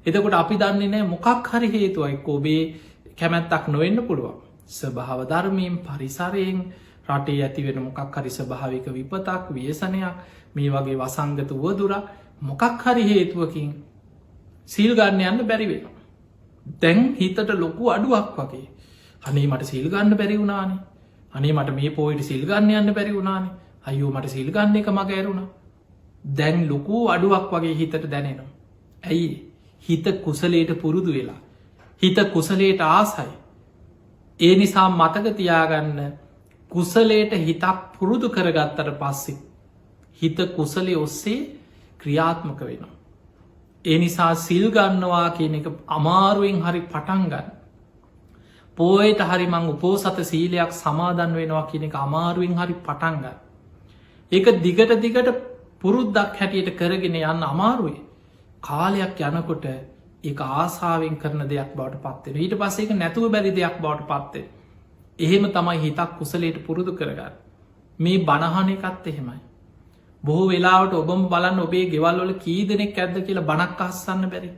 එතකොට අපි දන්නේ නැහැ මොකක් හරි හේතුවක් එක්ක ඔබේ කැමැත්තක් නොවෙන්න පුළුවන්. ස්වභාව ධර්මයෙන්, පරිසරයෙන්, රටේ ඇති වෙන මොකක් හරි ස්වභාවික විපතක්, ව්‍යසනයක්, මේ වගේ වසංගත උවදුරක් මොකක් හරි හේතුවකින් සිල් ගන්න යන්න බැරි වෙනවා. දැන් හිතට ලොකු අඩුවක් වගේ අනේ මට සිල්ගන්න බැරි වුණානේ අනේ මට මේ පෝයිට සිල්ගන්න යන්න බැරි වුණානේ අයෝ මට සිල්ගන්න එක මග ඇරුණ දැන් ලොකු අඩුවක් වගේ හිතට දැනෙනවා ඇයි හිත කුසලයට පුරුදු වෙලා හිත කුසලයට ආසයි ඒ නිසා මතක තියාගන්න කුසලයට හිතක් පුරුදු කරගත්තට පස්සෙ හිත කුසලේ ඔස්සේ ක්‍රියාත්මක වෙනවා ඒ නිසා සිල් ගන්නවා කියන එක අමාරුවෙන් හරි පටන්ගන්න පෝයට හරි මං උපෝසත සීලයක් සමාදන් වෙනවා කියන එක අමාරුවෙන් හරි පටන්ගන්න ඒක දිගට පුරුද්දක් හැටියට කරගෙන යන්න අමාරුවේ කාලයක් යනකොට ඒ ආසාාවෙන් කරන දෙයක් බවට පත්වෙන ඊට පස්සේ එක නැතුව බැරි දෙයක් බවට පත්වේ එහෙම තමයි හිතක් කුසලයට පුරුදු කරගන්න මේ බණහන එකත් එහෙමයි බොහෝ වෙලාවට ඔබම බලන්න ඔබේ ගෙවල්වල කී දෙනෙක් ඇද්ද කියලා බණක් අස්සන්න බැරි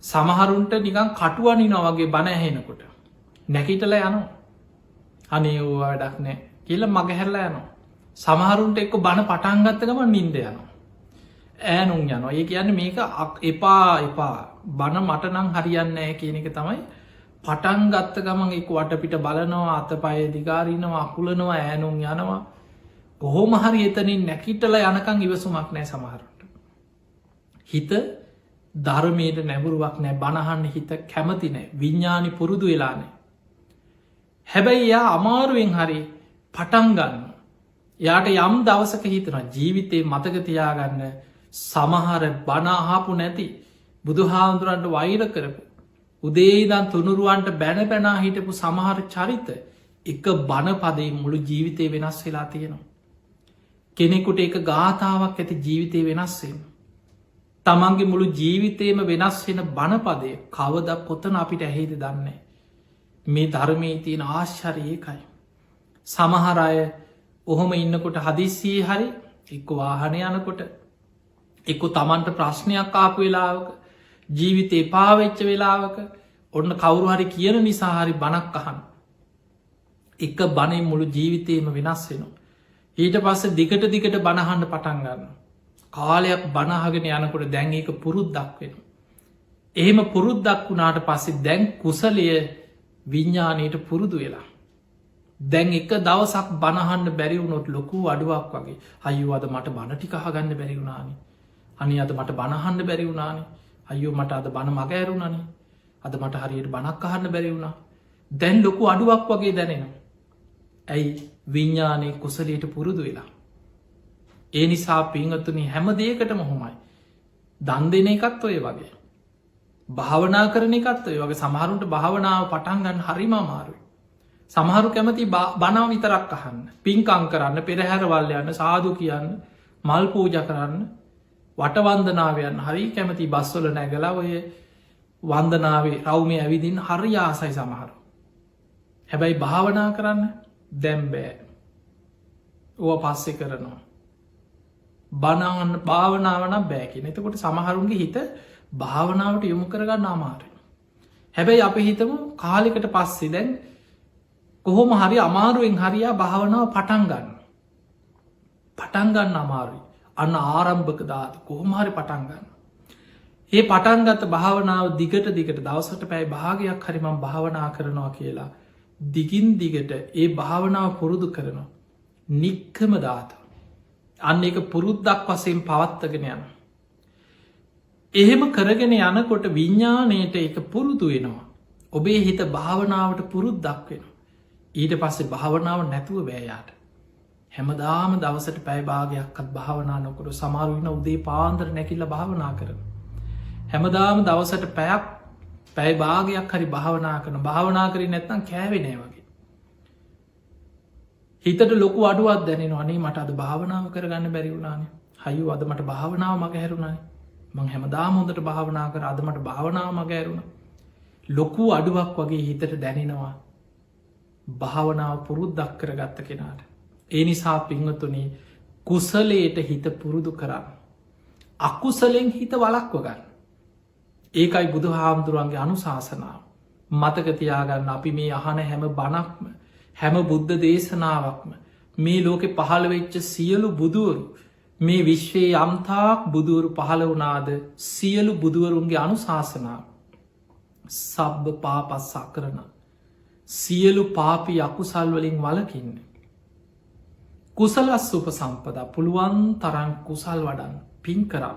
සමහරුන්ට නිකන් කටුවනින වගේ බණ ඇහෙනකොට නැකිටල යනවා අනේ ඕ වැඩක් නෑ කියල මගහැරලා යනවා සමහරුන්ට එක්ක බණ පටන්ගත්තකම නින්ද යනවා ඈනුම් යනවා ඒ කියන්න මේක එපා බණ මටනං හරියන්නෑ කියන එක තමයි පටන් ගත්ත ගමන් එක් වටපිට බලනවා අතපය දිගාරීනවා අකුලනවා ඈනුම් යනවා කොහොම හරි එතනින් නැකිටල යනකං ඉවසුමක් නෑ සමහරට හිත ධර්මයට නැබුරුවක් නෑ බණහන්න හිත කැමති නෑ විඤ්ඥානි පුරුදු වෙලානේ හැබැයි යා අමාරුවෙන් හරි පටන්ගන්න යාට යම් දවසක හිතන ජීවිතේ මතකතියාගන්න සමහර බනාහාපු නැති බුදු හාමුදුරන්ට වෛර කරපු උදේදන් තුනුරුවන්ට බැන පැනා හිටපු සමහර චරිත එක බණපදේ මුළු ජීවිතය වෙනස් වෙලා තියෙනවා කෙනෙකුට එක ගාථාවක් ඇති ජීවිතය වෙනස්වෙන් තමන්ගේ මුළු ජීවිතයම වෙනස් වෙන බණපදය කවදක් කොතන අපිට ඇහෙද දන්නේ මේ ධර්මී තියෙන ආශ්චරයකයි සමහරය ඔහොම ඉන්නකොට හදිස්සී හරි එක්ක වාහන යනකොට එක්ක තමන්ට ප්‍රශ්නයක් ආපු වෙලාවක ජීවිත එපාවෙච්ච වෙලාවක ඔන්න කවුරු හරි කියන නිසා හරි බණක් අහන් එක බණයි මුළු ජීවිතයම වෙනස් වෙනවා ඊට පස්ස දිගට බණහන්ඩ පටන්ගන්න කාලයක් බණහගෙන යනකොට දැන් ඒක පුරුද්දක් වෙන එහෙම පුරුද්දක් වුණාට පස්සේ දැන් කුසලය විඤ්ඥානයට පුරුදු වෙලා දැන් එක දවසක් බණහන්ඩ බැරිවුණොත් ලොකු අඩුවක් වගේ අයු අද මට බණටිකහගන්න බැරිවුණානි අනි අද මට බණහන්ඩ බැරිවුණානි අයෝ මට අද බණ මග ඇරුණනි අද මට හරියට බණක් අහන්න බැරිවුණා දැන් ලොකු අඩුවක් වගේ දැනෙනවා ඇයි විඤ්ඥානය කුසලයට පුරුදු වෙලා ඒ නිසා පිංහතුනි හැම දේකටම හොමයි දන් දෙන එකත් ඔය වගේ භාවනා කරන එකත් ඔය වගේ සමහරුන්ට භාවනාව පටන්ගන්න හරිම අමාරුයි සමහරු කැමති බනාව විතරක් අහන්න පින්කං කරන්න පෙරහැරවල් යන්න සාදු කියන්න මල් පූජ කරන්න වටවන්දනාවයන් හරි කැමති බස්වල නැගලා ඔය වන්දනාවේ රවුමේ ඇවිදින් හරි ආසයි සමහරු හැබැයි භාවනා කරන්න දැම්බෑ ඕ පස්සෙ කරනවා බනාවන්න භාවනාවන බෑකින එතකොට සමහරුන්ගේ හිත භාවනාවට යොමු කරගන්න අමාරය හැබැයි අප හිතම කාලිකට පස්සේ දැන් කොහොම හරි අමාරුවෙන් හරියා භාවනාව පටන්ගන්න අමාරුයි අන්න ආරම්භක දාත කොහොමහරි පටන්ගන්න ඒ පටන්ගත්ත භාවනාව දිගට දවසට පැයි භාගයක් හරිමම් භාවනා කරනවා කියලා දිගින් දිගට ඒ භාවනාව පුරුදු කරනවා නික්කම දාත අන්න එක පුරුද්දක් වසයෙන් පවත්තගෙන යන එහෙම කරගෙන යනකොට විඤ්ඥානයට එක පුරුදු වෙනවා ඔබේ හිත භාවනාවට පුරුද්දක් වෙන ඊට පස්සේ භාවනාව නැතුව බෑයාට හැමදාම දවසට පැයි භාගයක්ත් භාවනා නොකොට සමාරුවන උදේ පාන්දර නැකිල්ල භාවනා කරන හැමදාම දවසට පැයක් පැයි භාගයක් හරි භාවනා කරන භාවනා කරි නැත්නම් කෑවෙනෑ වගේ හිතට ලොකු අඩුවත් දැනෙන අනේ මට අද භාවනාව කරගන්න බැරිවුණාන හයු අද මට භාවනාව මග හැරුණයි මං හැමදාම හොඳට භාවනා කර අදමට භාවනාව මග ඇරුණ ලොකු අඩුවක් වගේ හිතට දැනෙනවා භාවනාව පුරුද්දක් කරගත්ත කෙනාට ඒ නිසා පිංහතුනේ කුසලයට හිත පුරුදු කරන්න අකුසලෙන් හිත වලක්ව ගන්න ඒකයි බුදු හාමුදුරුවන්ගේ අනුශාසනාව මතකතියාගන්න අපි මේ අහන හැම බණක්ම හැම බුද්ධ දේශනාවක්ම මේ ලෝකෙ පහළ වෙච්ච සියලු බුදුවරු මේ විශ්වයේ යම්තාක් බුදුවරු පහළ වනාද සියලු බුදුවරුන්ගේ අනුශාසනාව සබ්බ පාපස්සා කරන සියලු පාපි අකුසල් වලින් වලකින්න. කුසලස් උපසම්පදා පුළුවන් තරන් කුසල් වඩන් පින් කරා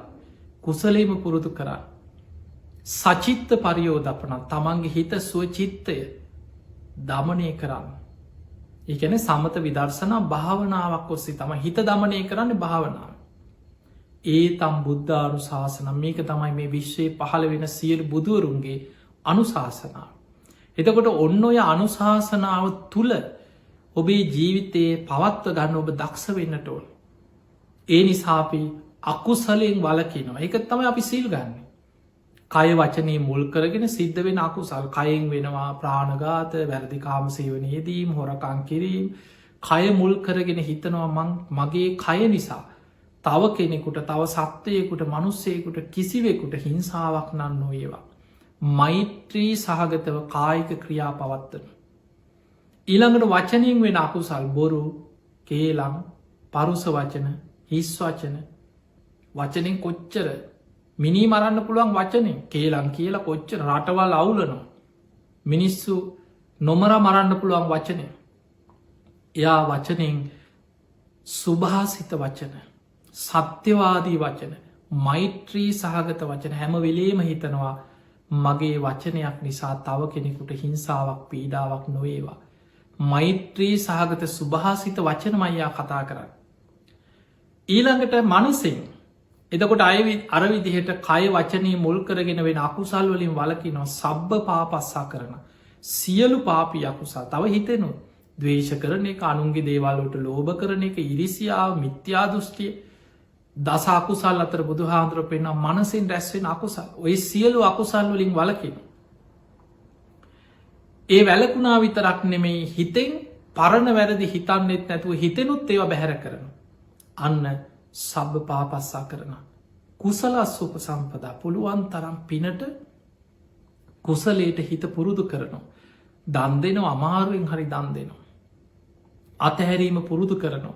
කුසලේම පුරුදු කරා සචිත්ත පරියෝදපන තමන්ගේ හිත සුවචිත්තය දමනය කරන්න. ඒකැන සමත විදර්ශනා භාවනාවක් ඔස්සේ තම හිත දමනය කරන්න භාවනාව. ඒ තම් බුද්ධානු ශාසනම් මේක තමයි මේ විශ්වයේ පහළ වෙන සියලු බුදුවරුන්ගේ අනුශාසනාව. එතකොට ඔන්න ඔය අනුශාසනාව තුළ ඔබේ ජීවිතයේ පවත්ව ගන්න ඔබ දක්ෂ වෙන්නට ඕන. ඒ නිසාපි අකුසලයෙන් වලකිනවා. එක තමයි අපි සිල් ගන්න. කය වචනය මුල් කරගෙන සිද්ධ වෙන අකුසල් කයෙන් වෙනවා ප්‍රාණගාත වැරදිකාම සේවනයේදීම් හොරකං කිරීම් කය මුල් කරගෙන හිතනවා මගේ කය නිසා තව කෙනෙකුට තව සත්වයකුට මනුස්සයකුට කිසිවෙකුට හිංසාවක් නන්න නොඒවා. මෛත්‍රී සහගතව කායික ක්‍රියා පවත්වන. ඊළඟට වචනින් වෙන අකුසල් බොරු කේලං පරුස වචන හිස් වචන වචනින් කොච්චර මිනි මරන්න පුළුවන් වචනෙන් කේලං කියලා කොච්චර රටවල් අවුලනවා. මිනිස්සු නොමර මරන්න පුළුවන් වචනය. එයා වචනෙන් සුභාසිත වචන සත්‍යවාදී වචන මෛත්‍රී සහගත වචන හැම වෙලේම හිතනවා මගේ වචනයක් නිසා තව කෙනෙකුට හිංසාවක් පීඩාවක් නොවේවා. මෛත්‍රී සහගත සුභාසිත වචන මයියා කතා කරන්න. ඊළඟට මනසින් එතකොට අරවිදිහට කය වචනී මුල් කරගෙන වෙන අකුසල් වලින් වලකිනවා සබ්බ පාපස්සා කරන සියලු පාපි අකුසා තව හිතෙනු දවේශ කරන එක අනුන්ගේ දේවල්ලට ලෝභ කරන එක ඉරිසියාව මිත්‍යා දෘෂ්ටිය දසාකුසල් අතර බුදු හාන්දුර පෙන්න්න මනසින් රැස්වෙන අකුසල් ඔය සියලු අකුසල් වලින් වලකින. ඒ වැලකුණා විතරක් නෙමෙයි හිතෙන් පරණ වැරදි හිතන්නෙත් නැතුව හිතෙනුත් ඒව බැහැර කරන. අන්න සබ්බ පාපස්සා කරන. කුසලස් උපසම්පදා පුළුවන් තරම් පිනට කුසලේට හිත පුරුදු කරනවා. දන් දෙනවා අමාරුවෙන් හරි දන් දෙනවා. අතහැරීම පුරුදු කරනවා.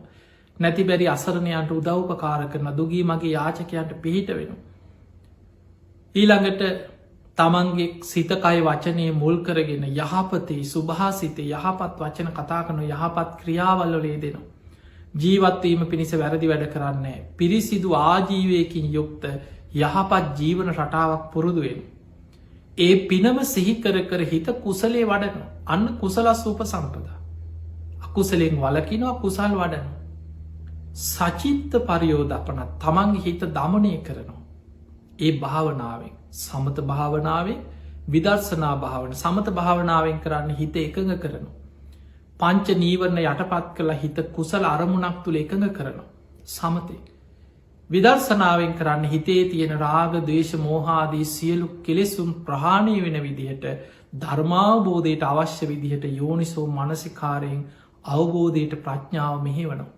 නැති බැරි අසරණයන්ට උදව්පකාර කරන දුගී මගේ යාචකයන්ට පිහිට වෙනවා. ඊළඟට තමන්ගේ සිතකය වචනය මුල් කරගෙන යහපතේ සුභාසිතය යහපත් වචන කතා කරන යහපත් ක්‍රියාවල්ලොලේ දෙනවා. ජීවත්වීම පිණිස වැරදි වැඩ කරන්නේ. පිරිසිදු ආජීවයකින් යුක්ත යහපත් ජීවන රටාවක් පුරුදුවෙන්. ඒ පිනම සිහිකර කර හිත කුසලේ වඩන අන්න කුසලස් උප සම්පදා. අකුසලෙන් වලකිනවා කුසල් වඩන. සචිත්ත පරියෝදපන තමන්ගේ හිත දමනය කරනවා. ඒ භාවනාවෙන් සමත භාවනාවෙන් විදර්ශනා භාවන සමත භාවනාවෙන් කරන්න හිත එකඟ කරනවා. පංච නීවරණ යටපත් කළ හිත කුසල අරමුණක් තුළ එකඟ කරනවා. සමතය. විදර්ශනාවෙන් කරන්න හිතේ තියෙන රාග දේශ මෝහාදී සියලු කෙලෙසුම් ප්‍රහාණය වෙන විදිහට ධර්මාවබෝධයට අවශ්‍ය විදිහට යෝනිසෝ මනසිකාරයෙන් අවබෝධයට ප්‍රඥාව මෙහෙවනවා.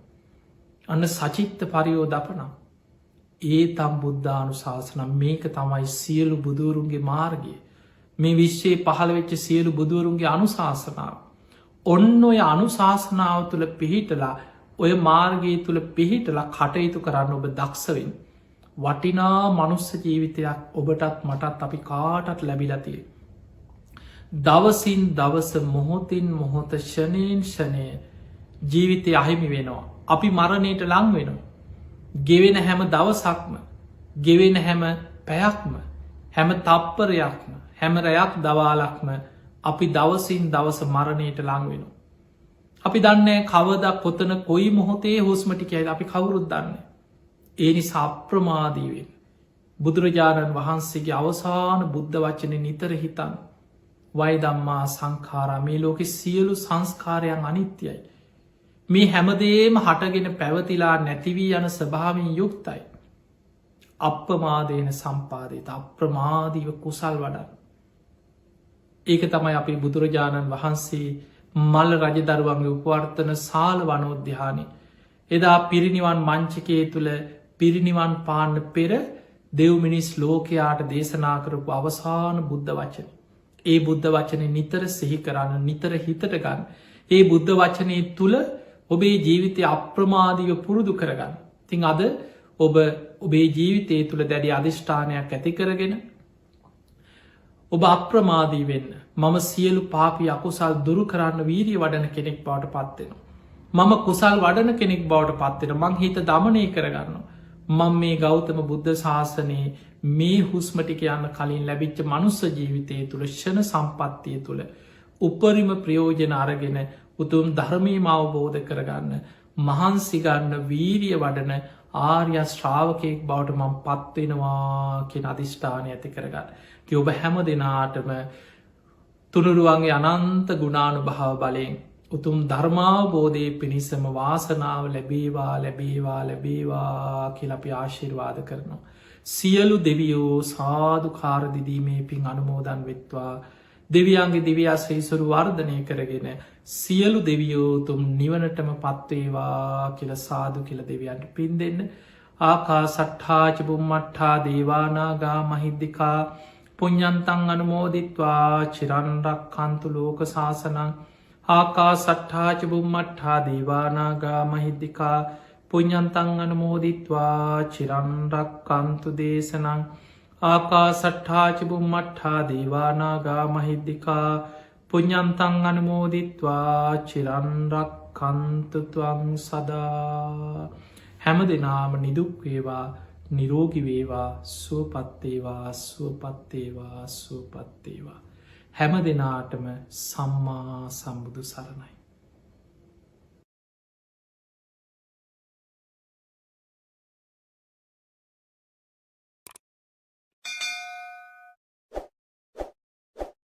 අන්න සචිත්ත පරියෝදපනම් ඒ තම් බුද්ධානු ශාසනම් මේක තමයි සියලු බුදුවරුන්ගේ මාර්ගය. මේ විශ්වයේ පහළ වෙච්ච සියලු බුදුවරුන්ගේ අනුශාසනාව. ඔන්න ඔය අනුශාසනාව තුළ පිහිටලා ඔය මාර්ගයේ තුළ පිහිටලා කටයුතු කරන්න ඔබ දක්ෂවෙන්. වටිනා මනුස්ස ජීවිතයක් ඔබටත් මටත් අපි කාටත් ලැබිලතිය. දවසින් දවස මොහොතින් මොහොත ෂණයෙන් ෂණය ජීවිතය අහිමි වෙනවා. අපි මරණයට ලං වෙනවා. ගෙවෙන හැම දවසක්ම ගෙවෙන හැම පැයක්ම හැම තප්පරයක්ම හැමරයක් දවාලක්ම අපි දවසින් දවස මරණයට ලං වෙනවා. අපි දන්නේ කවදක් කොතන කොයි මොහොතේ හුස්මටිකයි අපි කවුරුත් දන්න. ඒ නිසා අප්‍රමාදීවෙන් බුදුරජාණන් වහන්සේගේ අවසාන බුද්ධ වචන නිතර හිතන් වයිදම්මා සංඛාරා මේ ලෝකෙ සියලු සංස්කාරයන් අනිත්‍යයි. මේ හැමදේම හටගෙන පැවතිලා නැතිවී යන ස්වභාවෙන් යුක්තයි. අප්‍රමාදයන සම්පාදයට අප්‍රමාදීව කුසල් වඩන්. ඒක තමයි අපි බුදුරජාණන් වහන්සේ මල්ල රජදරුවන්ගේ උපවර්තන සාල වනෝද්‍යානය. එදා පිරිනිවන් මංචකයේ තුළ පිරිනිවන් පාන්න පෙර දෙව්මිනිස් ලෝකයාට දේශනා කරපු අවසාන බුද්ධ වචන. ඒ බුද්ධ වචනය නිතර සිහි කරන්න නිතර හිතට ගන්න. ඒ බුද්ධ වචනය තුළ ඔබේ ජීවිතය අප්‍රමාදීව පුරුදු කරගන්න. තිං අද ඔබ ඔබේ ජීවිතය තුළ දැඩි අධිෂ්ඨානයක් ඇති කරගෙන ඔබ අප්‍රමාදී වෙන්න. මම සියලු පාපි අකුසල් දුරු කරන්න වීරිය වඩන කෙනෙක් බවට පත්වෙනවා. මම කුසල් වඩන කෙනෙක් බවට පත්වෙන මං හිත දමනය කරගන්න. මං මේ ගෞතම බුද්ධ ශාසනයේ මේ හුස්මටික යන්න කලින් ලැබිච්ච මනුස්ස ජීවිතය තුළ ෂණ සම්පත්තිය තුළ උපරිම ප්‍රයෝජන අරගෙන උතුම් ධර්මීම අවබෝධ කරගන්න මහන්සිගන්න වීරිය වඩන ආර්ය ශ්‍රාවකයෙක් බවට මං පත්වෙනවා කියෙන අධිෂ්ඨානය ඇති කරගන්න. ඔබ හැම දෙනාටම තුනුරුවන්ගේ අනන්ත ගුණානු භාව බලයෙන් උතුම් ධර්මාවබෝධය පිණිසම වාසනාව ලැබේවා ලැබේවා ලැබේවා කියල අපි ආශිර්වාද කරනවා. සියලු දෙවියෝ සාධකාරදිදීමේ පින් අනුමෝදන් වෙත්වා දෙවියන්ගේ දිවියස්හිසුරු වර්ධනය කරගෙන සියලු දෙවියෝතුම් නිවනටම පත්වේවා කියල සාදු කියල දෙවියන්ට පින් දෙන්න ආකා සට්හාච බුම්මට්හා දේවානාගා මහිද්දිකා පුඤ්ඤන්තං අනුමෝදිත්වා චිරන්රක් කන්තු ලෝක ශාසනං ආකා සට්හාච බුම්මට්හා දේවානාගා මහිද්දිකා පුඤ්ඤන්තං අනුමෝදිත්වා චිරන්රක් කන්තු දේශනං ආකා සට්හාච බුම්මට්හා දේවානාගා මහිද්දිකා පුඤ්ඤන්තං අනුමෝදිත්වා චිරන්රක් කන්තුතුවං සදා හැම දෙනාම නිදුක්වේවා නිරෝගිවේවා සුවපත්තේවා සුවපත්තේවා සුවපත්තේවා හැම දෙනාටම සම්මා සම්බුදු සරණයි.